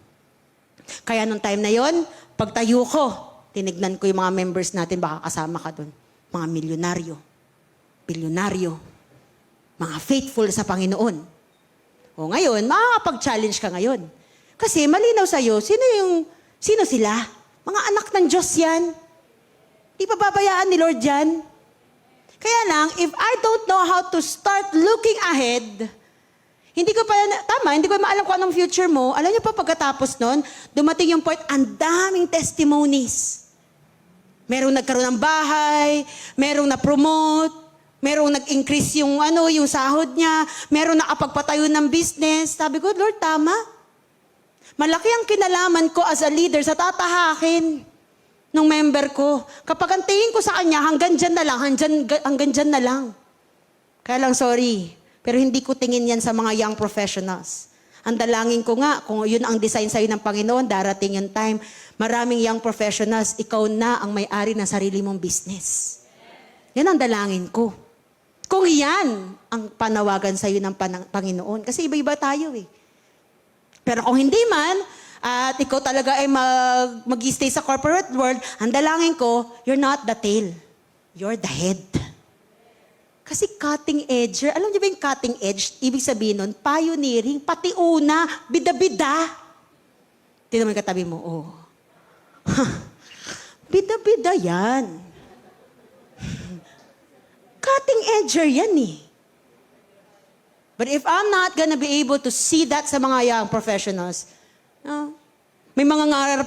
Kaya nung time na yon, pagtayo ko, tinignan ko yung mga members natin, baka kasama ka doon. Mga milyonaryo, bilyonaryo, mga faithful sa Panginoon. O ngayon, makakapag-challenge ka ngayon. Kasi malinaw sa'yo, sino sila? Mga anak ng Diyos yan. Di pa babayaan ni Lord yan. Kaya lang, if I don't know how to start looking ahead, hindi ko maalam kung anong future mo. Alam niyo pa, pagkatapos nun, dumating yung point, ang daming testimonies. Merong nagkaroon ng bahay, merong na-promote, merong nag-increase yung sahod niya, merong nakapagpatayo ng business. Sabi ko, Lord, tama. Malaki ang kinalaman ko as a leader sa tatahakin ng member ko. Kapag ang tingin ko sa kanya, hanggang dyan na lang. Kaya lang, sorry. Pero hindi ko tingin yan sa mga young professionals. Ang dalangin ko nga, kung yun ang design sa'yo ng Panginoon, darating yung time, maraming young professionals, ikaw na ang may-ari ng sarili mong business. Yan ang dalangin ko. Kung yan ang panawagan sa'yo ng Panginoon. Kasi iba-iba tayo eh. Pero kung hindi man, at ikaw talaga ay mag-stay sa corporate world, ang dalangin ko, you're not the tail. You're the head. Kasi cutting edger, alam niyo ba yung cutting edge? Ibig sabihin nun, pioneering, pati una, bida-bida. Tignan mo yung katabi mo, oh. Bida-bida yan. Cutting edger yan eh. But if I'm not gonna be able to see that sa mga young professionals, may mga ngarap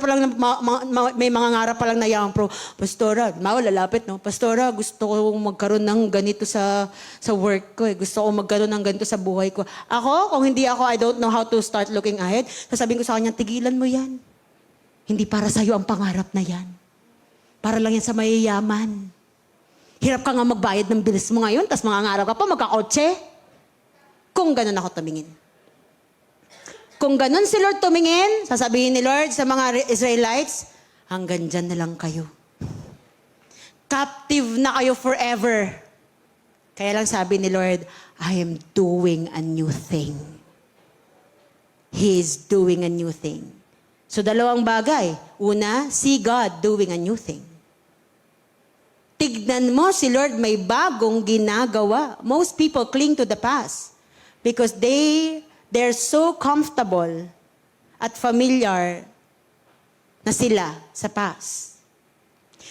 pa lang na young pro. Pastora, lalapit, no? Pastora, gusto ko magkaroon ng ganito sa work ko. Gusto ko magkaroon ng ganito sa buhay ko. Ako, kung hindi ako, I don't know how to start looking ahead. Sasabihin ko sa kanya, tigilan mo yan. Hindi para sa'yo ang pangarap na yan. Para lang yan sa mayayaman. Hirap ka nga magbayad ng bills mo ngayon, tas mangangarap ka pa, magkakotse. Kung ganun ako tumingin. Kung ganun si Lord tumingin, sasabihin ni Lord sa mga Israelites, hanggang dyan na lang kayo. Captive na kayo forever. Kaya lang sabi ni Lord, I am doing a new thing. He is doing a new thing. So dalawang bagay. Una, see God doing a new thing. Tignan mo si Lord may bagong ginagawa. Most people cling to the past because they're so comfortable at familiar na sila sa past.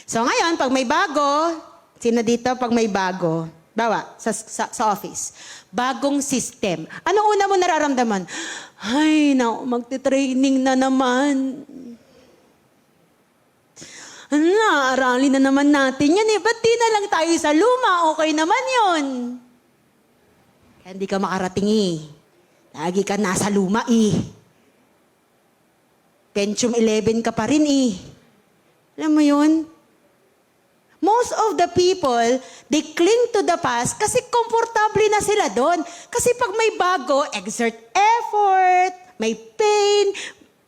So ngayon, pag may bago, sino dito pag may bago? Bawa, sa office. Bagong system. Ano una mo nararamdaman? Ay, magti-training na naman. Aralin na naman natin yan eh. Ba't di na lang tayo sa luma? Okay naman yun. Kaya hindi ka makarating eh. Lagi ka nasa luma eh. Pentium 11 ka pa rin eh. Alam mo yun? Most of the people, they cling to the past kasi komportable na sila doon. Kasi pag may bago, exert effort, may pain,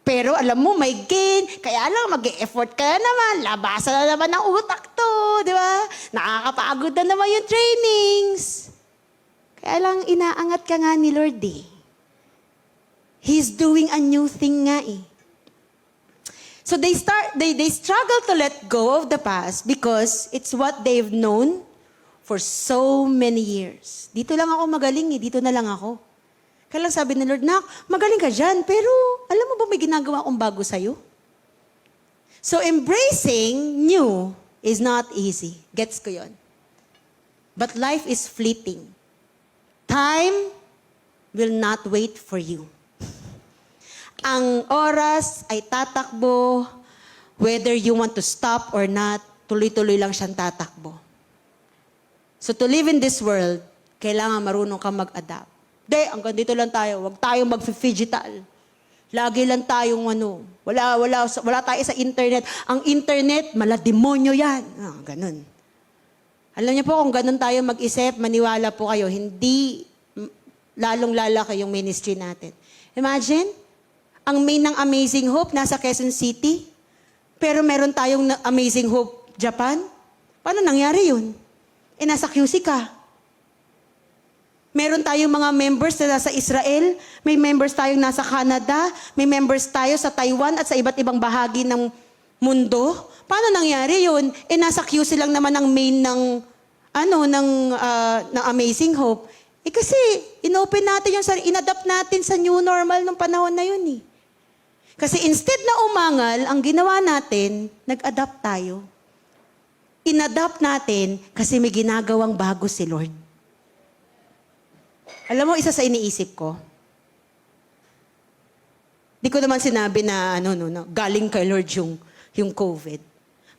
pero alam mo, may gain. Kaya lang, mag-e-effort ka naman. Labasan na naman ng utak to, di ba? Nakakapagod na naman yung trainings. Kaya lang, inaangat ka nga ni Lord eh. He's doing a new thing nga eh. So they struggle to let go of the past because it's what they've known for so many years. Dito lang ako magaling eh, dito na lang ako. Kaya lang sabi ni Lord, Nak, magaling ka dyan, pero alam mo ba may ginagawa akong bago sa'yo? So embracing new is not easy. Gets ko yun. But life is fleeting. Time will not wait for you. Ang oras ay tatakbo, whether you want to stop or not, tuloy-tuloy lang siyang tatakbo. So to live in this world, kailangan marunong ka mag-adapt. Hanggang dito lang tayo. Huwag tayong mag-digital. Lagi lang tayong wala tayo sa internet. Ang internet, malademonyo yan. Ganun. Alam niyo po, kung ganun tayo mag-isip, maniwala po kayo, hindi lalong lalaki yung ministry natin. Imagine, Ang main ng Amazing Hope nasa Quezon City. Pero meron tayong Amazing Hope Japan. Paano nangyari yun? Nasa QC ka. Meron tayong mga members na nasa Israel, may members tayong nasa Canada, may members tayo sa Taiwan at sa iba't ibang bahagi ng mundo. Paano nangyari yun? Nasa QC lang naman ang main ng Amazing Hope. Kasi inopen natin yung inadapt natin sa new normal nung panahon na yun eh. Kasi instead na umangal, ang ginawa natin, nag-adapt tayo. Inadapt natin kasi may ginagawang bago si Lord. Alam mo, isa sa iniisip ko, di ko naman sinabi na galing kay Lord yung COVID.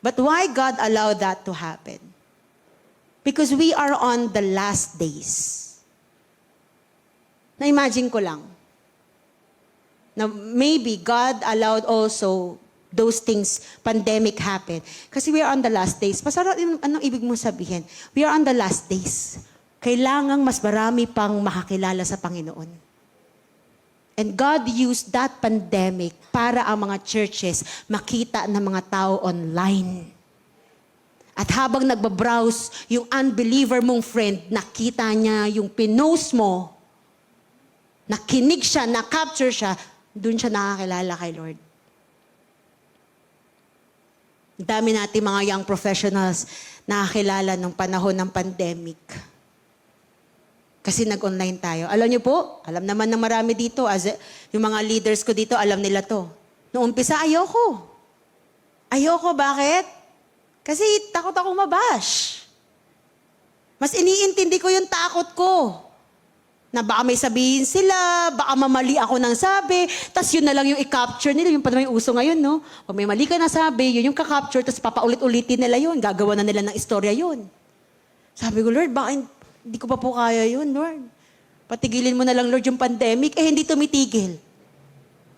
But why God allowed that to happen? Because we are on the last days. Na-imagine ko lang, na maybe God allowed also those things, pandemic happen. Kasi we are on the last days. Pasara, anong ibig mo sabihin? We are on the last days. Kailangang mas marami pang makakilala sa Panginoon. And God used that pandemic para ang mga churches makita ng mga tao online. At habang nagbabrowse, yung unbeliever mong friend, nakita niya yung pinost mo, nakinig siya, na-capture siya, doon siya nakakilala kay Lord. Dami natin mga young professionals nakakilala nung panahon ng pandemic. Kasi nag-online tayo. Alam niyo po, alam naman ng marami dito, yung mga leaders ko dito, alam nila to. Noong umpisa, ayoko. Ayoko, bakit? Kasi takot akong mabash. Mas iniintindi ko yung takot ko. Na baka may sabihin sila, baka mamali ako ng sabi, tas yun na lang yung i-capture nila, yung pa naman yung uso ngayon, no? Pag may mali ka na sabi, yun yung ka-capture, tas papaulit-ulitin nila yun, gagawa na nila ng istorya yun. Sabi ko, Lord, baka hindi ko pa po kaya yun, Lord. Patigilin mo na lang, Lord, yung pandemic, hindi tumitigil.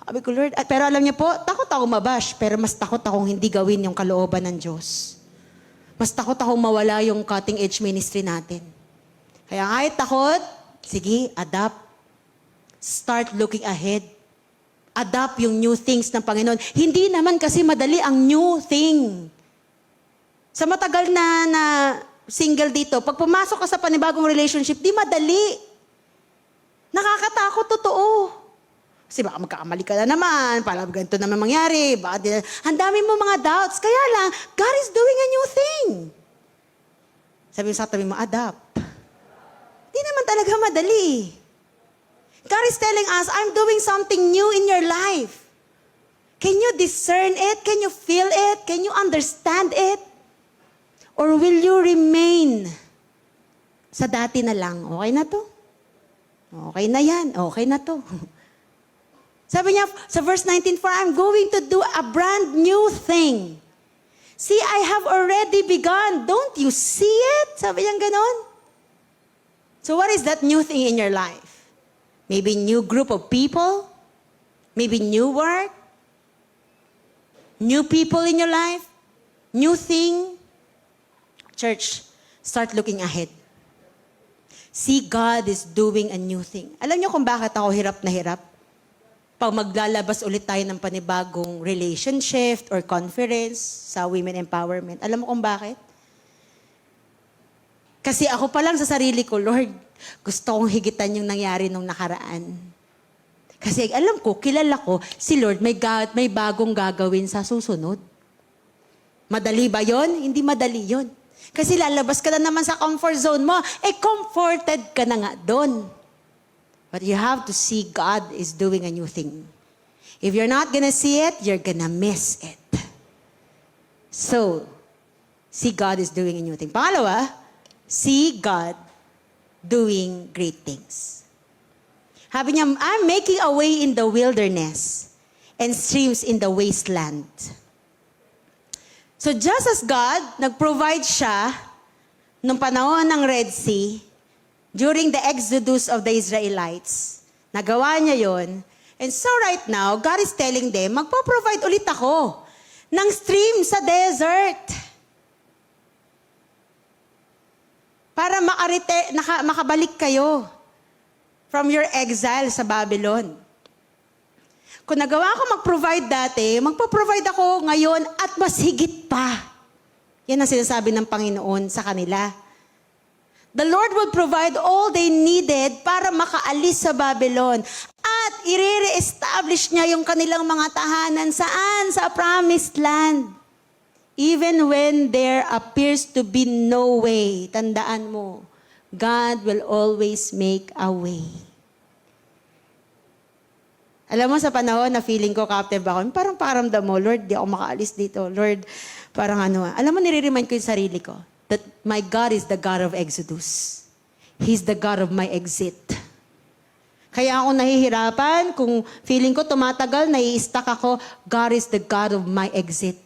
Sabi ko, Lord, pero alam niyo po, takot ako mabash, pero mas takot akong hindi gawin yung kalooban ng Diyos. Mas takot akong mawala yung cutting edge ministry natin. Kaya kahit takot, sige, adapt. Start looking ahead. Adapt yung new things ng Panginoon. Hindi naman kasi madali ang new thing. Sa matagal na single dito, pag pumasok ka sa panibagong relationship, di madali. Nakakatakot, totoo. Kasi baka magkakamali ka na naman, para ganito naman mangyari, ang dami mo mga doubts. Kaya lang, God is doing a new thing. Sabi mo sa tabi mo, adapt. Di naman talaga madali. God is telling us, I'm doing something new in your life. Can you discern it? Can you feel it? Can you understand it? Or will you remain sa dati na lang? Okay na to? Okay na yan. Okay na to. Sabi niya sa verse 19, for I'm going to do a brand new thing. See, I have already begun. Don't you see it? Sabi niya ganon. So what is that new thing in your life? Maybe new group of people? Maybe new work? New people in your life? New thing? Church, start looking ahead. See, God is doing a new thing. Alam niyo kung bakit ako hirap na hirap? Pag maglalabas ulit tayo ng panibagong relationship or conference sa women empowerment. Alam mo kung bakit? Kasi ako pa lang sa sarili ko, Lord, gusto kong higitan yung nangyari nung nakaraan. Kasi alam ko, kilala ko, si Lord may bagong gagawin sa susunod. Madali ba yon? Hindi madali yon. Kasi lalabas ka na naman sa comfort zone mo, comforted ka na nga doon. But you have to see God is doing a new thing. If you're not gonna see it, you're gonna miss it. So, see God is doing a new thing. Pangalawa, see God doing great things. Sabi niya, I'm making a way in the wilderness and streams in the wasteland. So just as God, nag-provide siya nung panahon ng Red Sea, during the exodus of the Israelites, nagawa niya yon. And so right now, God is telling them, magpo-provide ulit ako ng stream sa desert. Para makabalik kayo from your exile sa Babylon. Kung nagawa ko mag-provide dati, magpo-provide ako ngayon at mas higit pa. Yan ang sinasabi ng Panginoon sa kanila. The Lord will provide all they needed para makaalis sa Babylon. At i-re-establish niya yung kanilang mga tahanan. Saan? Sa promised land. Even when there appears to be no way, tandaan mo, God will always make a way. Alam mo, sa panahon na feeling ko captive ako, parang pakiramdam mo, Lord, di ako makaalis dito. Lord, parang ano. Alam mo, nire-remind ko yung sarili ko that my God is the God of Exodus. He's the God of my exit. Kaya ako nahihirapan, kung feeling ko tumatagal, nai-stuck ako, God is the God of my exit.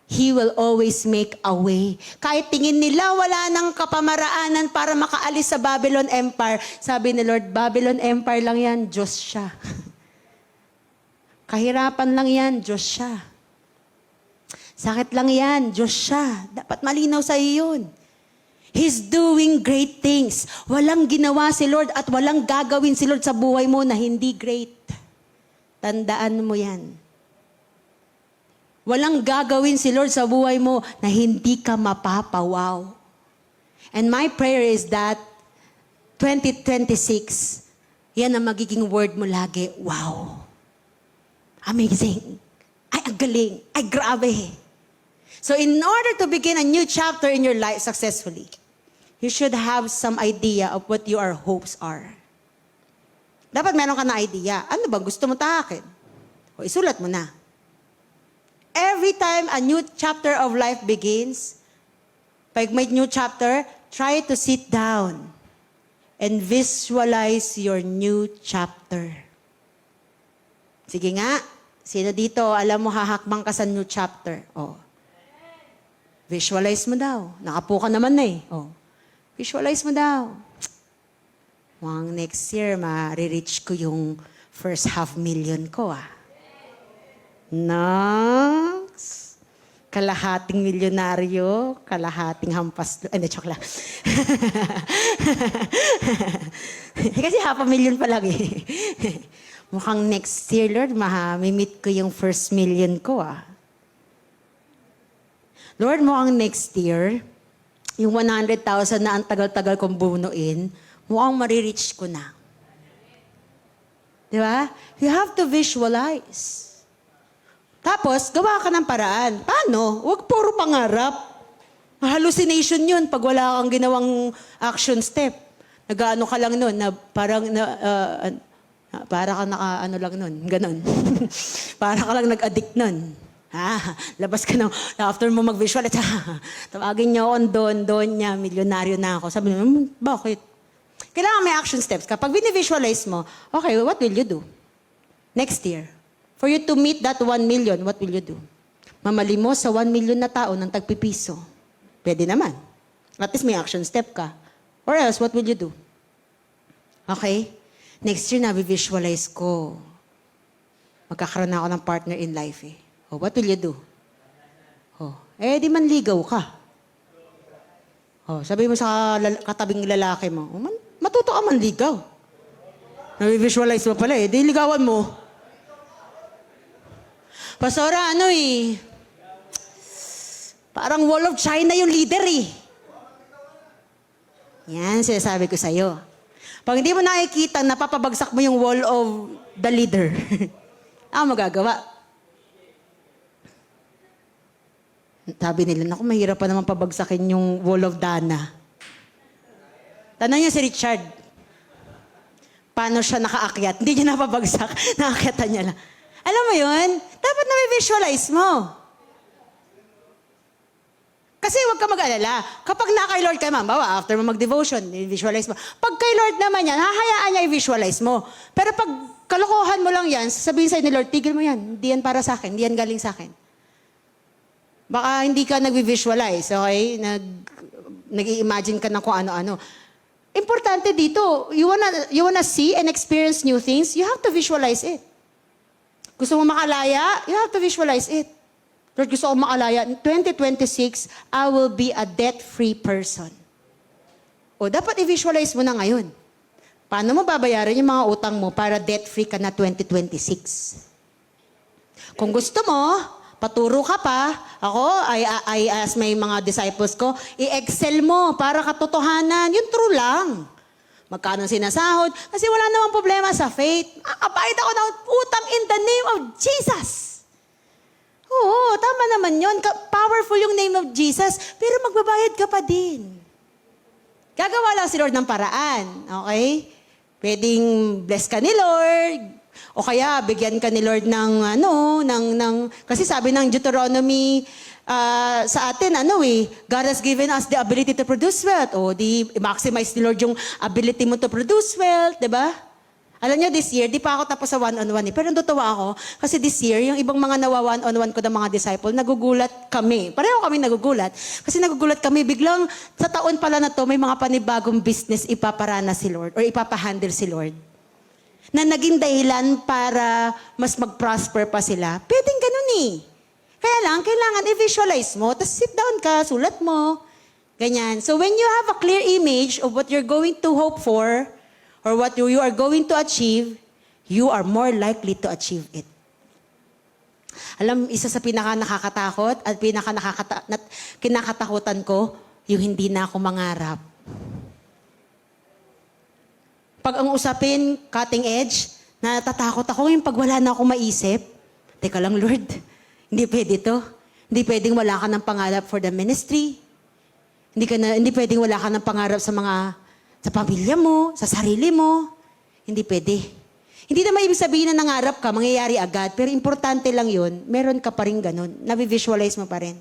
He will always make a way. Kahit tingin nila wala nang kapamaraanan para makaalis sa Babylon Empire, sabi ni Lord, Babylon Empire lang yan, Diyos siya. Kahirapan lang yan, Diyos siya. Sakit lang yan, Diyos siya. Dapat malinaw sa iyo yun. He's doing great things. Walang ginawa si Lord at walang gagawin si Lord sa buhay mo na hindi great. Tandaan mo yan. Walang gagawin si Lord sa buhay mo na hindi ka mapapawaw. And my prayer is that 2026, yan ang magiging word mo lagi, wow. Amazing. Ay, ang galing. Ay, grabe. So in order to begin a new chapter in your life successfully, you should have some idea of what your hopes are. Dapat meron ka na idea. Ano ba gusto mo tahakin? O isulat mo na. Every time a new chapter of life begins, pag may new chapter, try to sit down and visualize your new chapter. Sige nga, sino dito, alam mo hahakbang ka sa new chapter? Oh. Visualize mo daw. Nakapo ka naman na eh. Oh. Visualize mo daw. Mukhang next year, ma-reach ko yung first 500,000 ko ah. Next. Kalahating milyonaryo, kalahating hampas. Hindi, joke lang. Kasi 500,000 pa lang eh. Mukhang next year, Lord, mamimit ko yung first 1,000,000 ko ah. Lord, mukhang next year, yung 100,000 na ang tagal-tagal kong bunuin, mukhang marireach ko na. Di ba? You have to visualize. Tapos, gawa ka ng paraan. Paano? Huwag puro pangarap. Hallucination yun pag wala kang ginawang action step. Nag-ano ka lang nun, na parang, para ka naka-ano lang nun, ganon. Para ka lang nag-addict nun. Labas ka na, after mo mag-visualize, tawagin niyo ako doon niya, milyonaryo na ako. Sabi niyo, bakit? Kailangan may action steps. Kapag bini-visualize mo, okay, what will you do? Next year. For you to meet that 1 million, what will you do? Mamali mo sa 1 million na tao ng tagpipiso. Pwede naman. At least may action step ka. Or else, what will you do? Okay? Next year, na-visualize ko. Magkakaroon na ako ng partner in life eh. Oh, what will you do? Oh, di manligaw ka. Oh, sabi mo sa katabing lalaki mo, matuto ka manligaw. Na-visualize mo pala eh, di ligawan mo. Pastora, parang wall of China yung leader eh. Yan, sinasabi ko sa'yo. Pag hindi mo nakikita, napapabagsak mo yung wall of the leader. Ano magagawa? Sabi nila, naku, mahirap pa naman pabagsakin yung wall of Dana. Tanong niyo si Richard. Paano siya nakaakyat? Hindi niya napabagsak. Naakyatan niya lang. Alam mo yun? Dapat na-visualize mo. Kasi huwag ka mag-alala. Kapag na kay Lord ka, bawa, after mo mag-devotion, i-visualize mo. Pag kay Lord naman yan, hahayaan niya i-visualize mo. Pero pag kalokohan mo lang yan, sabihin sa'yo ni Lord, tigil mo yan. Hindi yan para sa akin. Hindi yan galing sa akin. Baka hindi ka nag-visualize, okay? Nag-i-imagine ka ng kung ano-ano. Importante dito, you wanna see and experience new things, you have to visualize it. Gusto mo makalaya, you have to visualize it. Lord, gusto ko makalaya. In 2026, I will be a debt-free person. O, dapat i-visualize mo na ngayon. Paano mo babayaran yung mga utang mo para debt-free ka na 2026? Kung gusto mo, paturo ka pa. Ako, I ask my mga disciples ko, i-excel mo para katotohanan. Yun true lang. Magkano sinasahod? Kasi wala namang problema sa faith. Makabayad ako ng utang in the name of Jesus. Oo, tama naman yun. Powerful yung name of Jesus, pero magbabayad ka pa din. Gagawa lang si Lord ng paraan. Okay? Pwedeng bless ka ni Lord. O kaya, bigyan ka ni Lord ng, kasi sabi ng Deuteronomy sa atin, God has given us the ability to produce wealth. O, maximize ni Lord yung ability mo to produce wealth, di ba? Alam niyo, this year, di pa ako tapos sa one-on-one Pero natutuwa ako, kasi this year, yung ibang mga nawa one-on-one ko ng mga disciple, nagugulat kami. Pareho kami nagugulat. Kasi nagugulat kami, biglang sa taon pala na to, may mga panibagong business ipaparana si Lord or ipapahandle si Lord na naging dahilan para mas mag-prosper pa sila. Pwedeng ganun eh. Kaya lang, kailangan i-visualize mo, tapos sit down ka, sulat mo. Ganyan. So when you have a clear image of what you're going to hope for, or what you are going to achieve, you are more likely to achieve it. Alam, isa sa pinaka-nakakatakot at kinakatakutan ko, yung hindi na ako mangarap. Pag ang usapin, cutting edge, natatakot ako yung pag wala na akong maisip. Teka lang, Lord, hindi pwede to. Hindi pwedeng wala ka ng pangarap for the ministry. Hindi pwedeng wala ka ng pangarap sa pamilya mo, sa sarili mo. Hindi pwede. Hindi naman ibig sabihin na nangarap ka, mangyayari agad. Pero importante lang yun, meron ka pa rin ganun. Nabivisualize mo pa rin.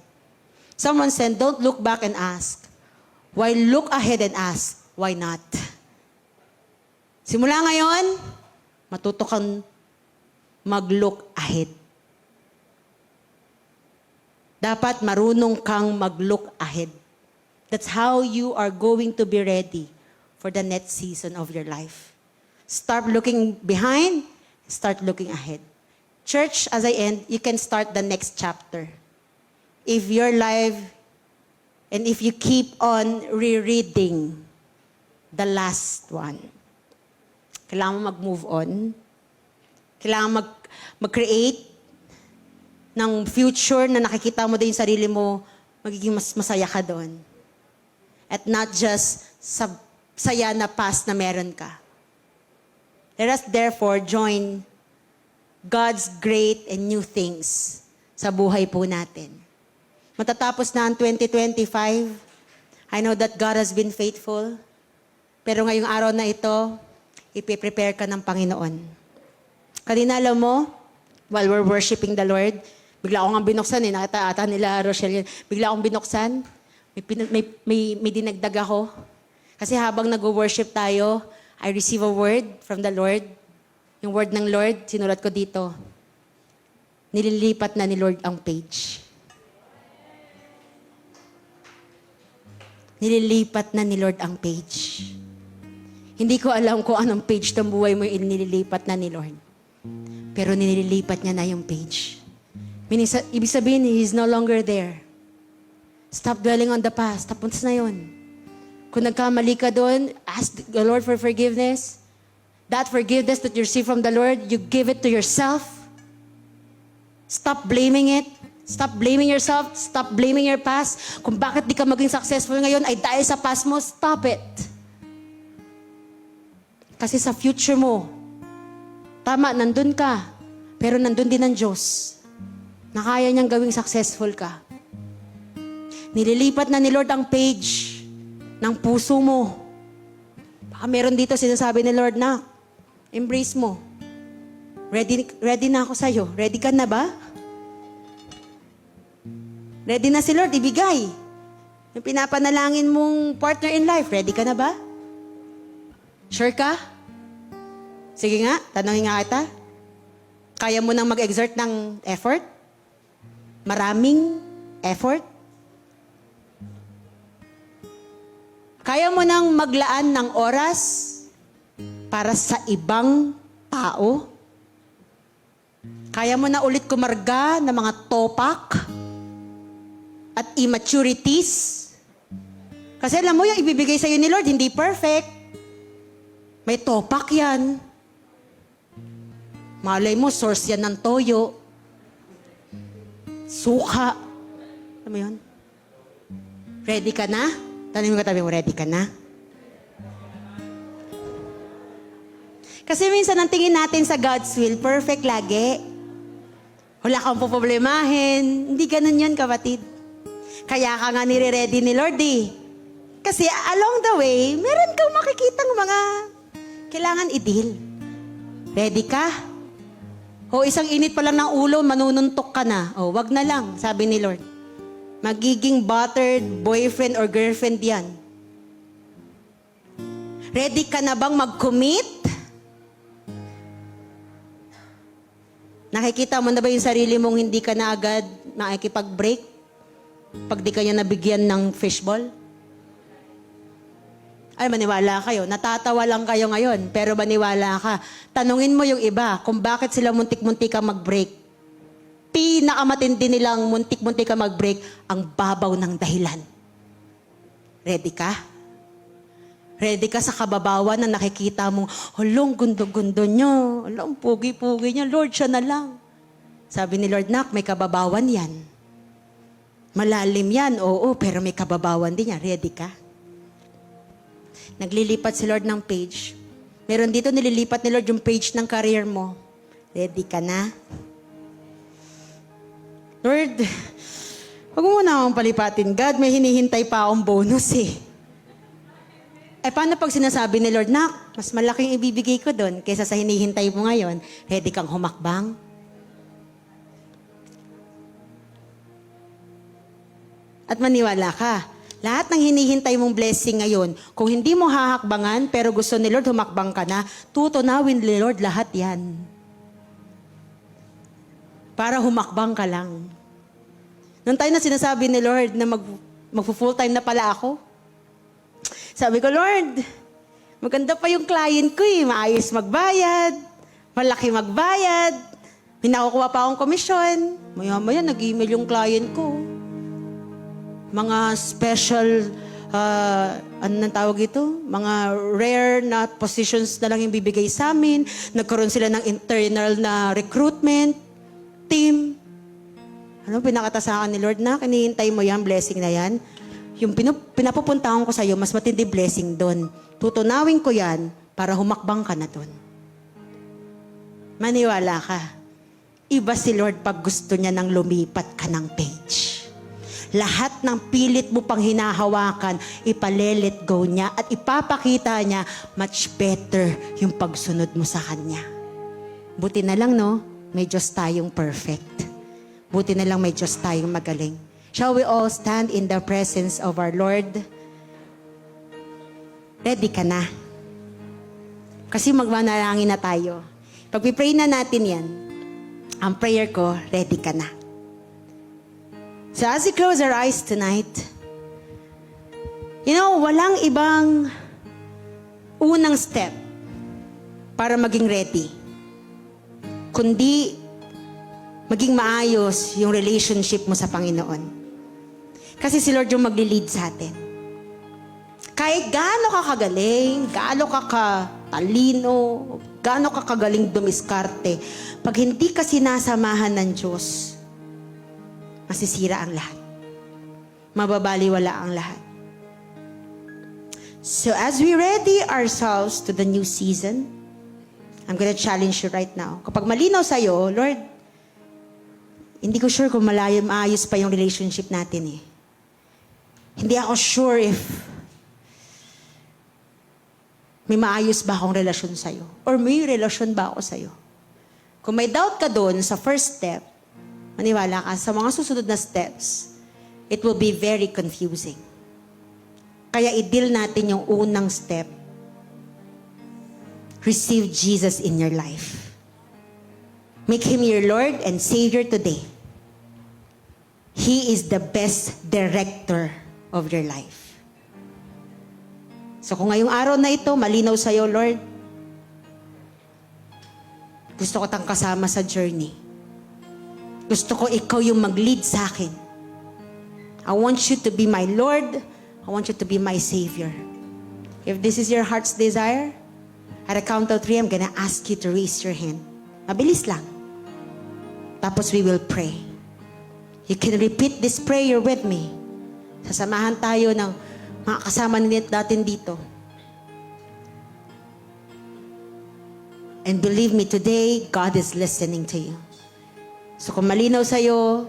Someone said, don't look back and ask. Why look ahead and ask, why not? Simula ngayon, matuto kang mag-look ahead. Dapat marunong kang mag-look ahead. That's how you are going to be ready for the next season of your life. Start looking behind, start looking ahead. Church, as I end, you can start the next chapter. If your life, and if you keep on rereading the last one, kailangan mo mag-move on. Kailangan mag-create ng future na nakikita mo din yung sarili mo, magiging mas masaya ka doon. At not just sa saya na past na meron ka. Let us therefore join God's great and new things sa buhay po natin. Matatapos na ang 2025. I know that God has been faithful. Pero ngayong araw na ito, ipiprepare ka ng Panginoon. Kanina alam mo, while we're worshiping the Lord, bigla akong binuksan nakita ata nila Rochelle yun. Bigla akong binuksan, may dinagdag ako. Kasi habang nag-worship tayo, I receive a word from the Lord. Yung word ng Lord, sinulat ko dito. Nililipat na ni Lord ang page. Nililipat na ni Lord ang page. Hindi ko alam kung anong page ng buhay mo yung nililipat na ni Lord. Pero nililipat niya na yung page. Meaning, ibig sabihin, He is no longer there. Stop dwelling on the past. Tapos na yun. Kung nagkamali ka doon, ask the Lord for forgiveness. That forgiveness that you receive from the Lord, you give it to yourself. Stop blaming it. Stop blaming yourself. Stop blaming your past. Kung bakit di ka maging successful ngayon ay dahil sa past mo, stop it. Kasi sa future mo, tama, nandun ka. Pero nandun din ang Diyos na kaya niyang gawing successful ka. Nililipat na ni Lord ang page ng puso mo. Baka meron dito sinasabi ni Lord na, embrace mo. Ready na ako sa'yo. Ready ka na ba? Ready na si Lord, ibigay. Yung pinapanalangin mong partner in life, ready ka na ba? Sure ka? Sige nga, tanongin nga kita. Kaya mo nang mag-exert ng effort? Maraming effort? Kaya mo nang maglaan ng oras para sa ibang tao? Kaya mo na ulit kumarga ng mga topak at immaturities? Kasi alam mo, yung ibibigay sa'yo ni Lord, hindi perfect. May topak yan. Malay mo, source yan ng toyo. Suka. Alam mo yun? Ready ka na? Tanong mo katabi mo, ready ka na? Kasi minsan ang tingin natin sa God's will, perfect lagi. Wala kang poproblemahin. Hindi ganun yun, kapatid. Kaya ka nga nire-ready ni Lord eh. Kasi along the way, meron kang makikitang mga kailangan i-deal. Ready ka? O isang init pa lang ng ulo, manununtok ka na. O wag na lang, sabi ni Lord. Magiging battered boyfriend or girlfriend yan. Ready ka na bang mag-commit? Nakikita mo na ba yung sarili mong hindi ka na agad makikipag-break? Pag di kanya nabigyan ng fishball? Ay, maniwala kayo. Natatawa lang kayo ngayon, pero maniwala ka. Tanungin mo yung iba kung bakit sila muntik-muntik ka mag-break. Pinakamatindi nilang muntik-muntik ka mag-break, ang babaw ng dahilan. Ready ka? Ready ka sa kababawan na nakikita mong, halong gundo-gundo nyo, halong pugi-pugi niya, Lord, siya na lang. Sabi ni Lord, nak, may kababawan yan. Malalim yan, oo, pero may kababawan din yan. Ready ka? Naglilipat si Lord ng page. Meron dito nililipat ni Lord yung page ng career mo. Ready ka na? Lord, huwag mo muna akong palipatin. God, may hinihintay pa akong bonus eh. Eh paano pag sinasabi ni Lord, nak, mas malaking ibibigay ko doon kaysa sa hinihintay mo ngayon, ready kang humakbang? At maniwala ka, lahat ng hinihintay mong blessing ngayon, kung hindi mo hahakbangan, pero gusto ni Lord humakbang ka na, tutunawin ni Lord lahat yan. Para humakbang ka lang. Nung tayo na sinasabi ni Lord na mag-full time na pala ako, sabi ko, Lord, maganda pa yung client ko eh. Maayos magbayad, malaki magbayad, may nakukuha pa akong komisyon. Maya-maya, nag-email yung client ko. Mga special, ano nang tawag ito? Mga rare na positions na lang yung bibigay sa amin. Nagkaroon sila ng internal na recruitment team. Ano, pinakatasakan ni Lord na, kinihintay mo yan, blessing na yan. Yung pinapupuntahan ko sa'yo, mas matindi blessing doon. Tutunawin ko yan para humakbang ka na doon. Maniwala ka. Iba si Lord pag gusto niya nang lumipat ka ng page. Lahat ng pilit mo pang hinahawakan, ipalelet go niya at ipapakita niya much better yung pagsunod mo sa Kanya. Buti na lang, no? May Diyos tayong perfect. Buti na lang may Diyos tayong magaling. Shall we all stand in the presence of our Lord? Ready ka na? Kasi magmanalangin na tayo. Pag pray na natin yan, ang prayer ko, ready ka na. So as we close our eyes tonight, walang ibang unang step para maging ready, kundi maging maayos yung relationship mo sa Panginoon. Kasi si Lord yung magli-lead sa atin. Kahit gaano ka kagaling, gaano ka katalino, gaano ka kagaling dumiskarte, pag hindi ka sinasamahan ng Diyos, masisira ang lahat. Mababaliwala ang lahat. So as we ready ourselves to the new season, I'm gonna challenge you right now. Kapag malinaw sa'yo, Lord, hindi ko sure kung maayos pa yung relationship natin eh. Hindi ako sure if may maayos ba akong relasyon sa'yo? Or may relasyon ba ako sa'yo? Kung may doubt ka doon sa first step, maniwala ka, sa mga susunod na steps, it will be very confusing. Kaya i-deal natin yung unang step. Receive Jesus in your life. Make Him your Lord and Savior today. He is the best director of your life. So kung ngayong araw na ito, malinaw sa'yo, Lord, gusto ko tang kasama sa journey. Gusto ko ikaw yung mag-lead sa akin. I want you to be my Lord. I want you to be my Savior. If this is your heart's desire, At a count of 3, I'm gonna ask you to raise your hand. Mabilis lang. Tapos we will pray. You can repeat this prayer with me. Sasamahan tayo ng mga kasama natin dito. And believe me, today, God is listening to you. So kung malinaw sa'yo,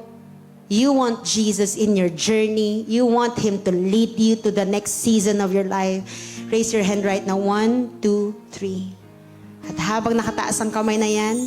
you want Jesus in your journey, you want Him to lead you to the next season of your life, raise your hand right now. 1, 2, 3. At habang nakataas ang kamay na yan,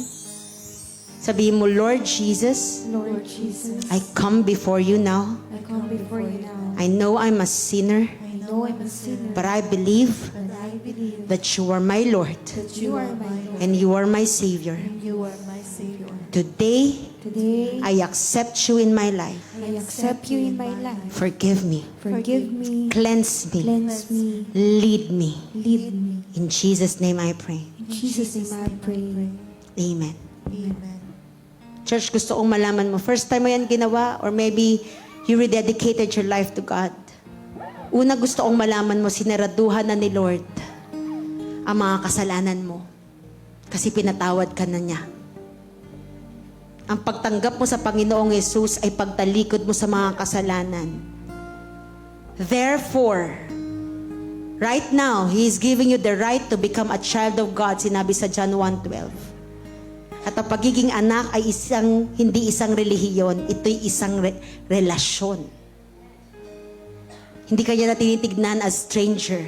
sabihin mo, Lord Jesus, Lord Jesus, I come before you now. I come before you now. I know I'm a sinner, I know I'm a sinner, but I believe but I believe that you are my Lord that you are my Lord and you are my Savior. and you are my Savior. Today, Today, I accept you in my life. I accept you in my life. Forgive me, Forgive me, cleanse me, cleanse me, lead me. lead me. In Jesus' name I pray. In Jesus' name I pray. Amen. Amen. Church, gusto kong malaman mo, first time mo yan ginawa or maybe you rededicated your life to God. Una, gusto kong malaman mo, sinaraduhan na ni Lord ang mga kasalanan mo kasi pinatawad ka na niya. Ang pagtanggap mo sa Panginoong Yesus ay pagtalikod mo sa mga kasalanan. Therefore, right now, He is giving you the right to become a child of God, sinabi sa John 1:12. At ang pagiging anak ay hindi isang relihiyon, ito'y isang relasyon. Hindi kanya na tinitignan as stranger.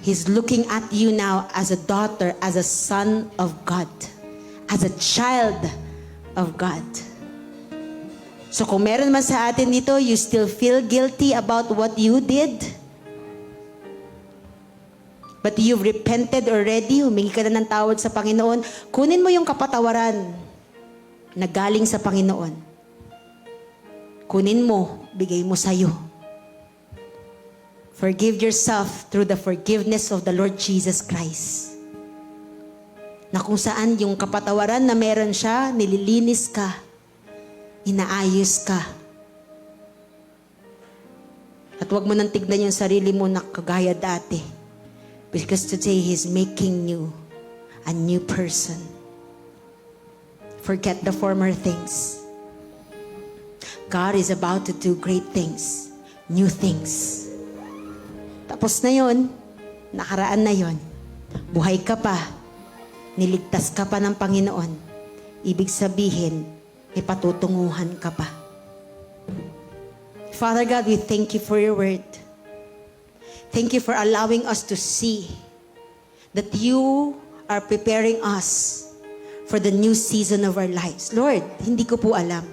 He's looking at you now as a daughter, as a son of God, as a child of God. So kung meron man sa atin dito, you still feel guilty about what you did, but you've repented already, humingi ka na ng tawad sa Panginoon, kunin mo yung kapatawaran na galing sa Panginoon. Kunin mo, bigay mo sa'yo. Forgive yourself through the forgiveness of the Lord Jesus Christ. Na kung saan yung kapatawaran na meron siya, nililinis ka, inaayos ka. At huwag mo nang tignan yung sarili mo na kagaya dati. Because today, He's making you a new person. Forget the former things. God is about to do great things, new things. Tapos na yon, nakaraan na yon. Buhay ka pa, niligtas ka pa ng Panginoon. Ibig sabihin, may patutunguhan ka pa. Father God, we thank you for your word. Thank you for allowing us to see that you are preparing us for the new season of our lives. Lord, hindi ko po alam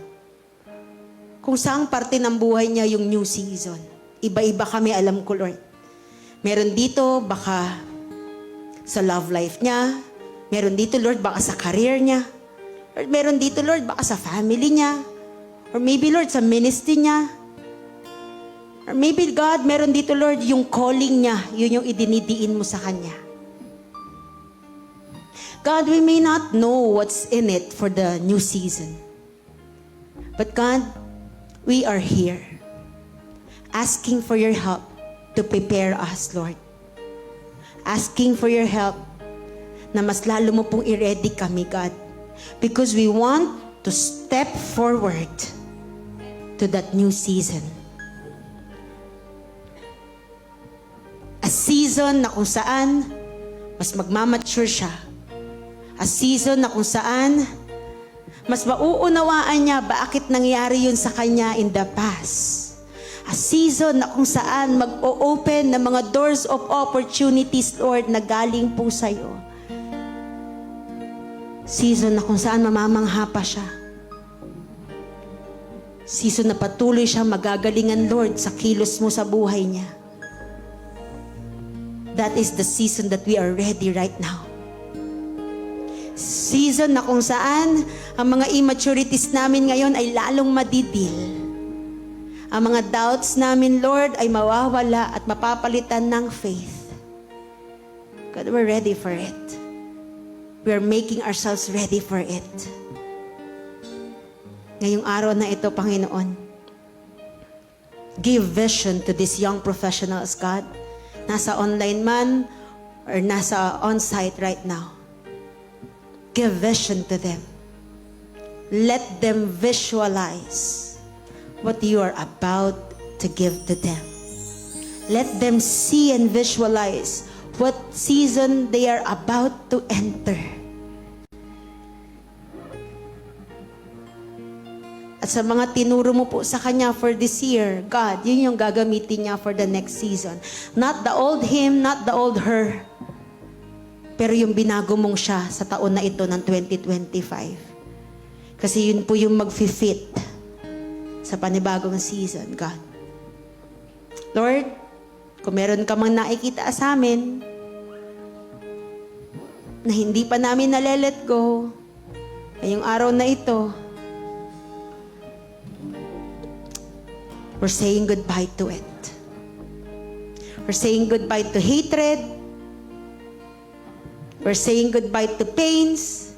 kung saang parte ng buhay niya yung new season. Iba-iba kami, alam ko, Lord. Meron dito, baka sa love life niya. Meron dito, Lord, baka sa career niya. Or meron dito, Lord, baka sa family niya. Or maybe, Lord, sa ministry niya. Or maybe, God, meron dito, Lord, yung calling niya. Yun yung idinidiin mo sa Kanya. God, we may not know what's in it for the new season. But God, we are here asking for your help to prepare us, Lord. Asking for your help na mas lalo mo pong i-ready kami, God. Because we want to step forward to that new season. A season na kung saan mas magmamature siya. A season na kung saan mas mauunawaan niya bakit nangyari yun sa kanya in the past. A season na kung saan mag-o-open ng mga doors of opportunities, Lord, na galing po sa'yo. Season na kung saan mamamangha pa siya. Season na patuloy siya magagalingan, Lord, sa kilos mo sa buhay niya. That is the season that we are ready right now. Season na kung saan ang mga immaturities namin ngayon ay lalong madidil. Ang mga doubts namin, Lord, ay mawawala at mapapalitan ng faith. God, we're ready for it. We're making ourselves ready for it. Ngayong araw na ito, Panginoon, give vision to these young professionals, God. Nasa online man or nasa on-site right now, give vision to them. Let them visualize what you are about to give to them. Let them see and visualize what season they are about to enter. At sa mga tinuro mo po sa Kanya for this year, God, yun yung gagamitin niya for the next season. Not the old him, not the old her. Pero yung binago mong siya sa taon na ito ng 2025. Kasi yun po yung mag-fit sa panibagong season, God. Lord, kung meron ka mang nakikita sa amin na hindi pa namin nale-let go, ngayong araw na ito, we're saying goodbye to it. We're saying goodbye to hatred. We're saying goodbye to pains.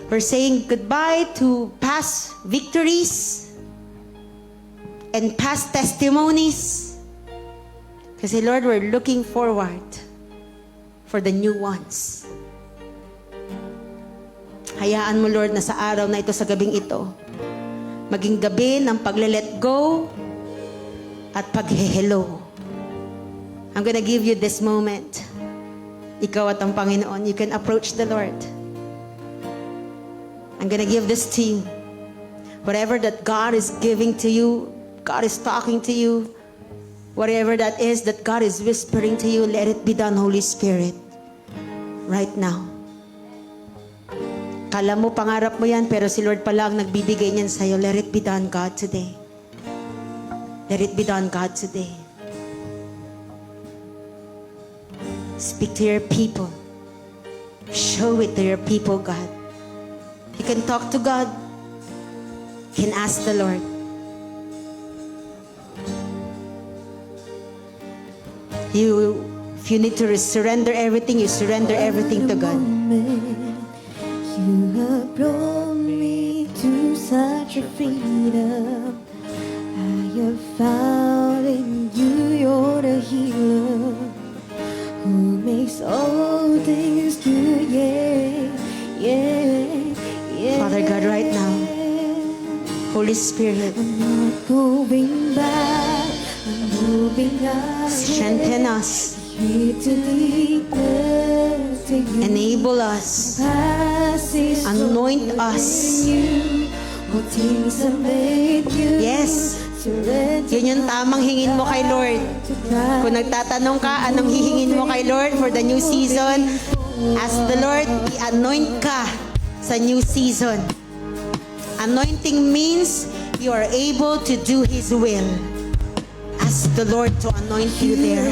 We're saying goodbye to past victories and past testimonies. Kasi Lord, we're looking forward for the new ones. Hayaan mo, Lord, na sa araw na ito, sa gabing ito, maging gabi ng pagle-let go at pag-hello. I'm gonna give you this moment. Ikaw at ang Panginoon, you can approach the Lord. I'm gonna give this to you. Whatever that God is giving to you, God is talking to you, whatever that is that God is whispering to you, let it be done, Holy Spirit, right now. Kala mo, pangarap mo yan, pero si Lord pala ang nagbibigay niyan sa'yo. Let it be done, God, today. Let it be done, God, today. Speak to your people. Show it to your people, God. You can talk to God. You can ask the Lord. If you need to surrender everything, you surrender everything to God. You have brought me to such a freedom. I have found in you, you're the healer who makes all things good. Yeah, yeah, yeah. Father God, right now, Holy Spirit, I'm not going back. I'm moving on. strengthen us, Here to declare to you. enable us, anoint us. Yes. Yun yung tamang hingin mo kay Lord. Kung nagtatanong ka, anong hihingin mo kay Lord for the new season? Ask the Lord, i-anoint ka sa new season. Anointing means you are able to do His will. Ask the Lord to anoint you there.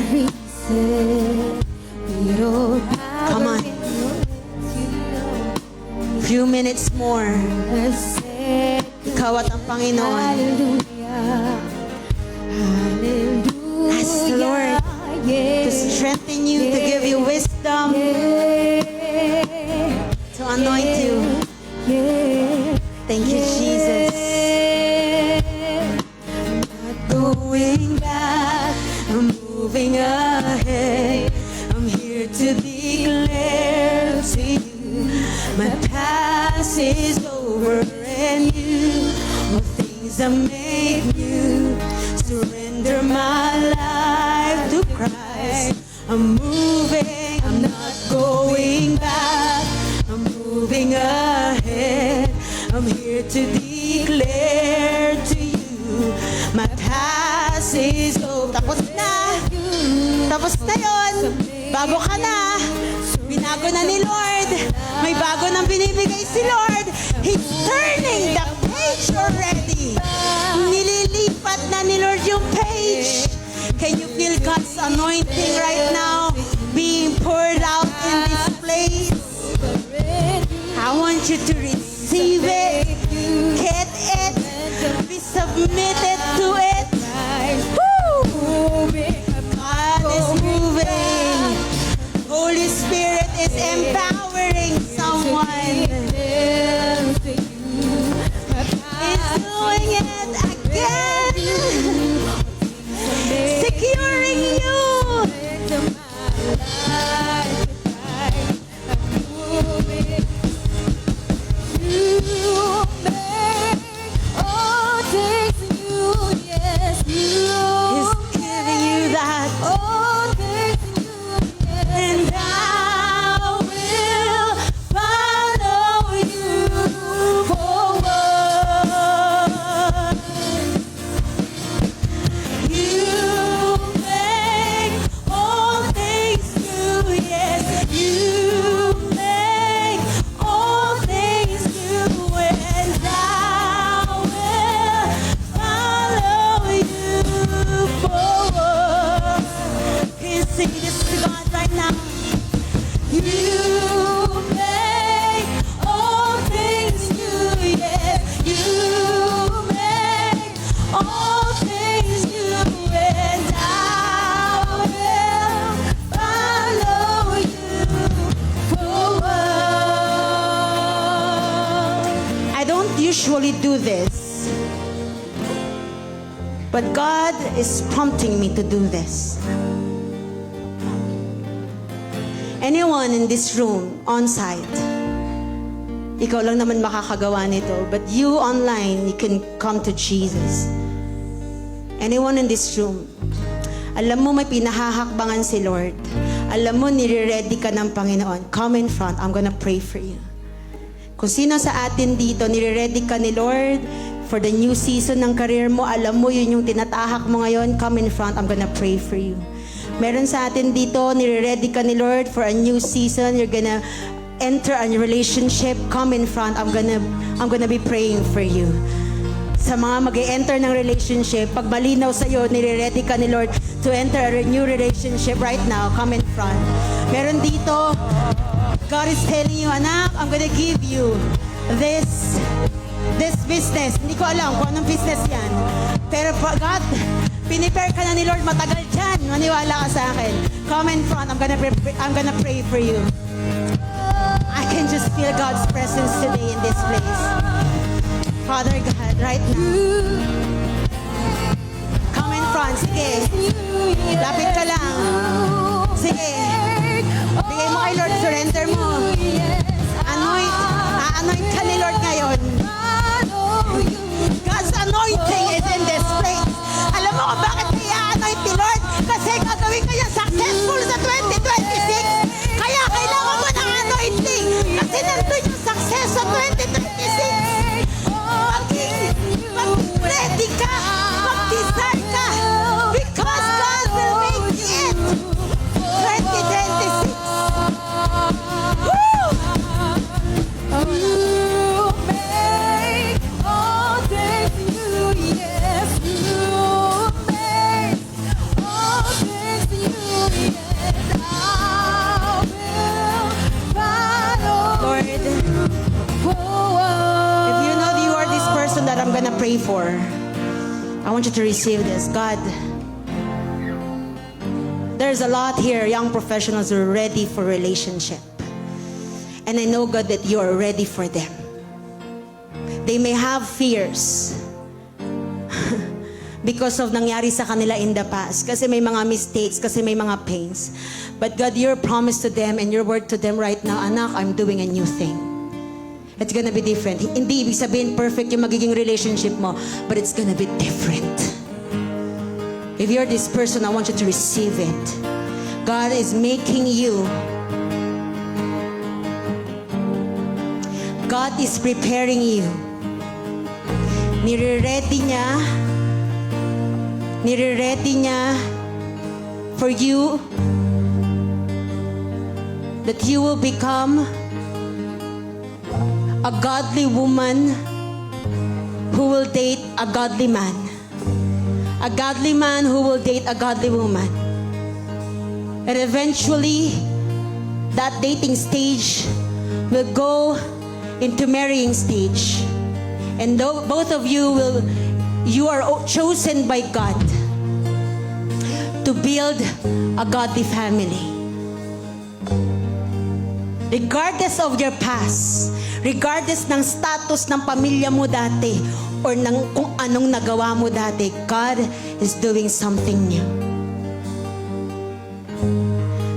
Come on. Few minutes more. Ikaw at ang Panginoon. Ask the Lord to strengthen you, to give you wisdom, to anoint you. Thank you, Jesus. Not going back, I'm moving ahead. I'm here to declare to you, my past is over and you, all things are made new. Surrender my life to Christ. I'm moving, I'm not going back. I'm moving ahead. I'm here to declare to you, my past is over. Tapos na! Tapos na yun! Bago ka na! Binago na ni Lord! May bago nang binibigay si Lord! He's turning the page already! Nililipat na ni Lord yung page! Can you feel God's anointing right now being poured out in this place? I want you to receive it, get it, be submitted to it. Woo! God is moving. Holy Spirit is empowering someone. He's doing it again. Securing you. You make all things new, yes. You make all things new, and I will follow you forward. I don't usually do this, but God is prompting me to do this. Anyone in this room, on-site, ikaw lang naman makakagawa nito, but you online, you can come to Jesus. Anyone in this room, alam mo may pinahahakbangan si Lord. Alam mo, nire-ready ka ng Panginoon. Come in front, I'm gonna pray for you. Kung sino sa atin dito, nire-ready ka ni Lord for the new season ng career mo, alam mo yun yung tinatahak mo ngayon, come in front, I'm gonna pray for you. Meron sa atin dito, nire-ready ka ni Lord for a new season, you're gonna enter a relationship, come in front, I'm gonna be praying for you. Sa mga mag-enter ng relationship, pag malinaw sa'yo, nire-ready ka ni Lord to enter a new relationship right now, come in front. Meron dito, God is telling you, anak, I'm gonna give you this business. Hindi ko alam kung anong business yan. Pero God, pinipare ka na ni Lord, matagal dyan. Maniwala ka sa akin. Come in front, I'm gonna pray for you. I can just feel God's presence today in this place. Father God, right now. Come in front, sige. Lapit ka lang. Sige. Bigay mo kay Lord, surrender mo. Anoint ka ni Lord ngayon. God's anointing is in this place. Alam mo kung bakit i-anoint ni Lord? Kasi gagawin ka niya successful sa 2026. Kaya kailangan mo ng anointing. Kasi nandun yung success sa 2026. Mag-ready ka. Mag-desire ka. Because God will make it 2026. Woo! You make all things new, yes. You make all things new, yes. I will follow Lord, forward. if you know you are this person that I'm gonna pray for, I want you to receive this. God, there's a lot here, young professionals who are ready for relationship. And I know, God, that you are ready for them. They may have fears because of nangyari sa kanila in the past. Kasi may mga mistakes, kasi may mga pains. But God, your promise to them and your word to them right now, anak, I'm doing a new thing. It's gonna be different. Hindi ibig sabihin perfect yung magiging relationship mo, but it's gonna be different. If you're this person, I want you to receive it. God is making you. God is preparing you. Nire-ready niya for you that you will become a godly woman who will date a godly man. A godly man who will date a godly woman. And eventually, that dating stage will go into marrying stage. And though both of you are chosen by God to build a godly family. Regardless of your past, regardless ng status ng pamilya mo dati, or ng kung anong nagawa mo dati, God is doing something new.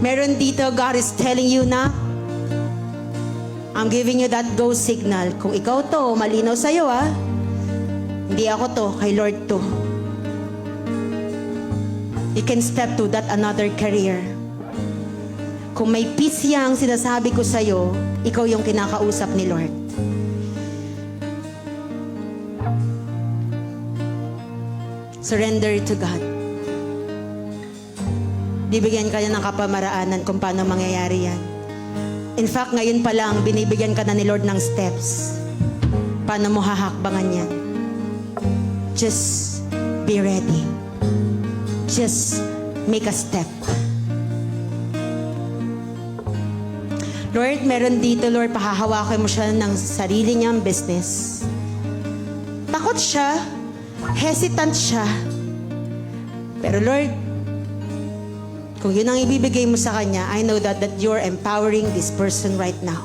Meron dito, God is telling you na, I'm giving you that go signal. Kung ikaw to, malinaw sa'yo hindi ako to, kay Lord to. You can step to that another career. Kung may peace yang sinasabi ko sa'yo, ikaw yung kinakausap ni Lord. Surrender to God. Bibigyan ka niya ng kapamaraanan kung paano mangyayari yan. In fact, ngayon pa lang, binibigyan ka na ni Lord ng steps. Paano mo hahakbangan yan? Just be ready. Just make a step. Lord, meron dito, Lord, pahahawakin mo siya ng sarili niyang business. Takot siya, hesitant siya. Pero Lord, kung yun ang ibibigay mo sa kanya, I know that you're empowering this person right now.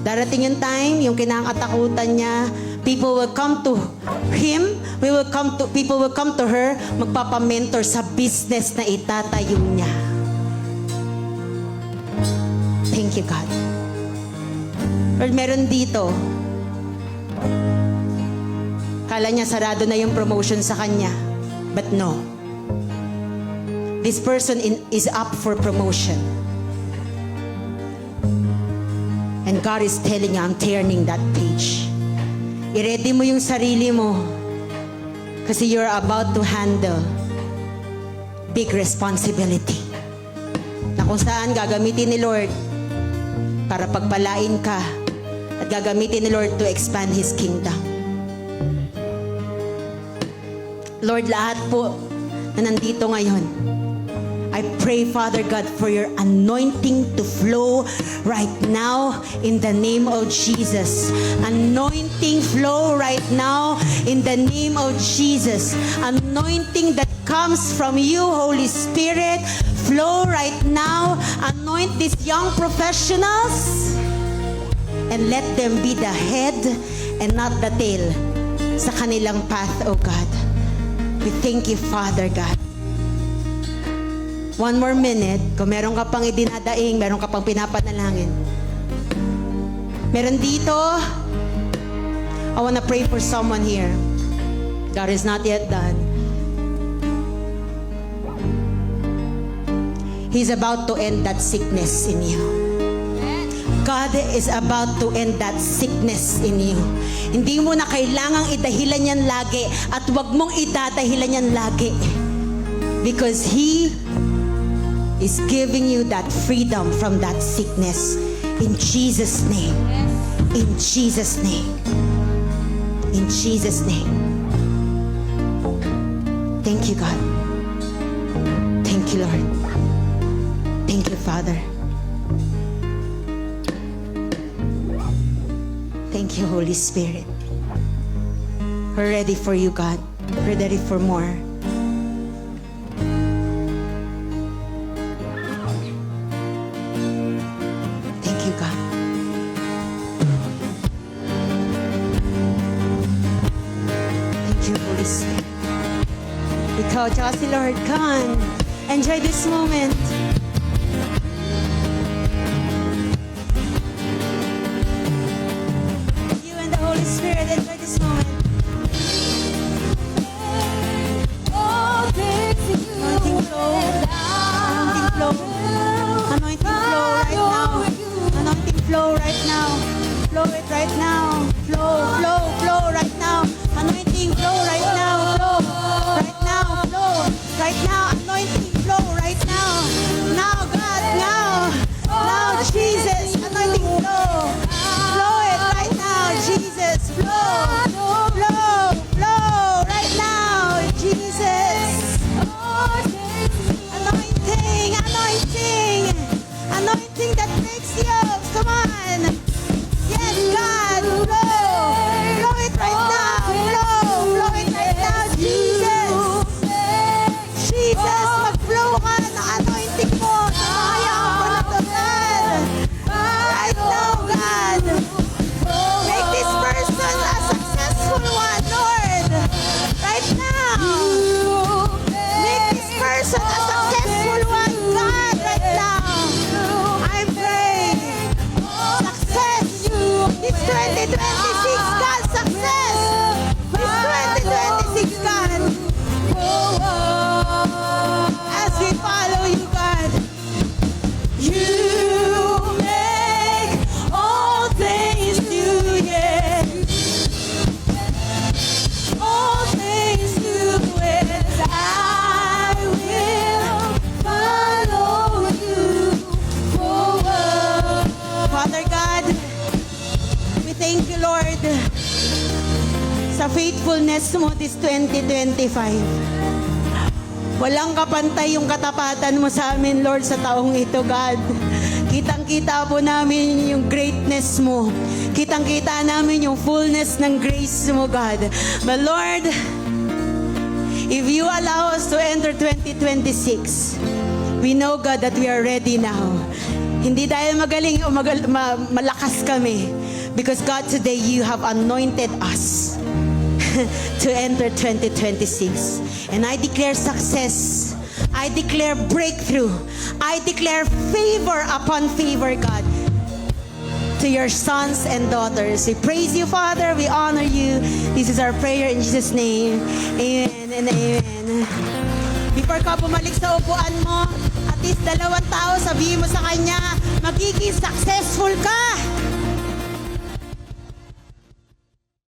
Darating yung time, yung kinakatakutan niya, people will come to him, people will come to her, magpapamentor sa business na itatayo niya. Thank you, God. Lord, meron dito. Kala niya sarado na yung promotion sa kanya. But no. This person is up for promotion. And God is telling you, I'm turning that page. I-ready mo yung sarili mo. Kasi you're about to handle big responsibility. Na kung saan gagamitin ni Lord para pagpalain ka at gagamitin ni Lord to expand His kingdom. Lord, lahat po na nandito ngayon, I pray, Father God, for your anointing to flow right now in the name of Jesus. Anointing flow right now in the name of Jesus. Anointing that comes from you, Holy Spirit, flow right now. Anoint these young professionals and let them be the head and not the tail sa kanilang path, oh God. We thank you, Father God. One more minute. Kung meron ka pang idinadaing, meron ka pang pinapanalangin. Meron dito, I wanna pray for someone here. God is not yet done. He's about to end that sickness in you. God is about to end that sickness in you. Hindi mo na kailangang idahilan yan lagi at wag mong idadahilan yan lagi. Because He is giving you that freedom from that sickness. In Jesus' name. In Jesus' name. In Jesus' name. Thank you, God. Thank you, Lord. Thank you, Father. Thank you, Holy Spirit. We're ready for you, God. We're ready for more. Thank you, God. Thank you, Holy Spirit. Ikaw, tsaka si Lord, come on. Enjoy this moment. You and the Holy Spirit, enjoy this moment. Anointing flow. Anointing flow. Anointing flow right now. Anointing flow right now. Flow it right now. Flow, flow, flow right now. Anointing flow right now. Flow right now. Flow right now. Anointing flow right now. Now, God, now. Now, Jesus. Anointing flow. Flow it right now, Jesus. Flow. Flow. Flow right now, Jesus. Anointing, anointing, anointing that breaks yokes. Come on. Yes, God, flow. Flow it right now. Flow. Flow it right now, Jesus. Jesus, mag-flow ka ng anointing mo. Nakayang ko na to, God. Right now, God. Make this person a successful one, Lord. Right now. Make this person a successful one, God, right now. I pray. Success. This 2026, God, success. This 2026, God. As we follow you, God. You make all things new, yeah. All things new, yes. I will follow you forward. Father God, we thank you, Lord, sa faithfulness mo this 2025. Walang kapantay yung katapatan mo sa amin, Lord, sa taong ito, God. Kitang-kita po namin yung greatness mo. Kitang-kita namin yung fullness ng grace mo, God. But Lord, if you allow us to enter 2026, we know, God, that we are ready now. Hindi dahil magaling o malakas kami. Because God, today you have anointed us to enter 2026. And I declare success. I declare breakthrough. I declare favor upon favor, God, to your sons and daughters. We praise you, Father. We honor you. This is our prayer in Jesus' name. Amen and amen. Before ka bumalik sa upuan mo, at least 2 tao, sabihin mo sa kanya, magiging successful ka.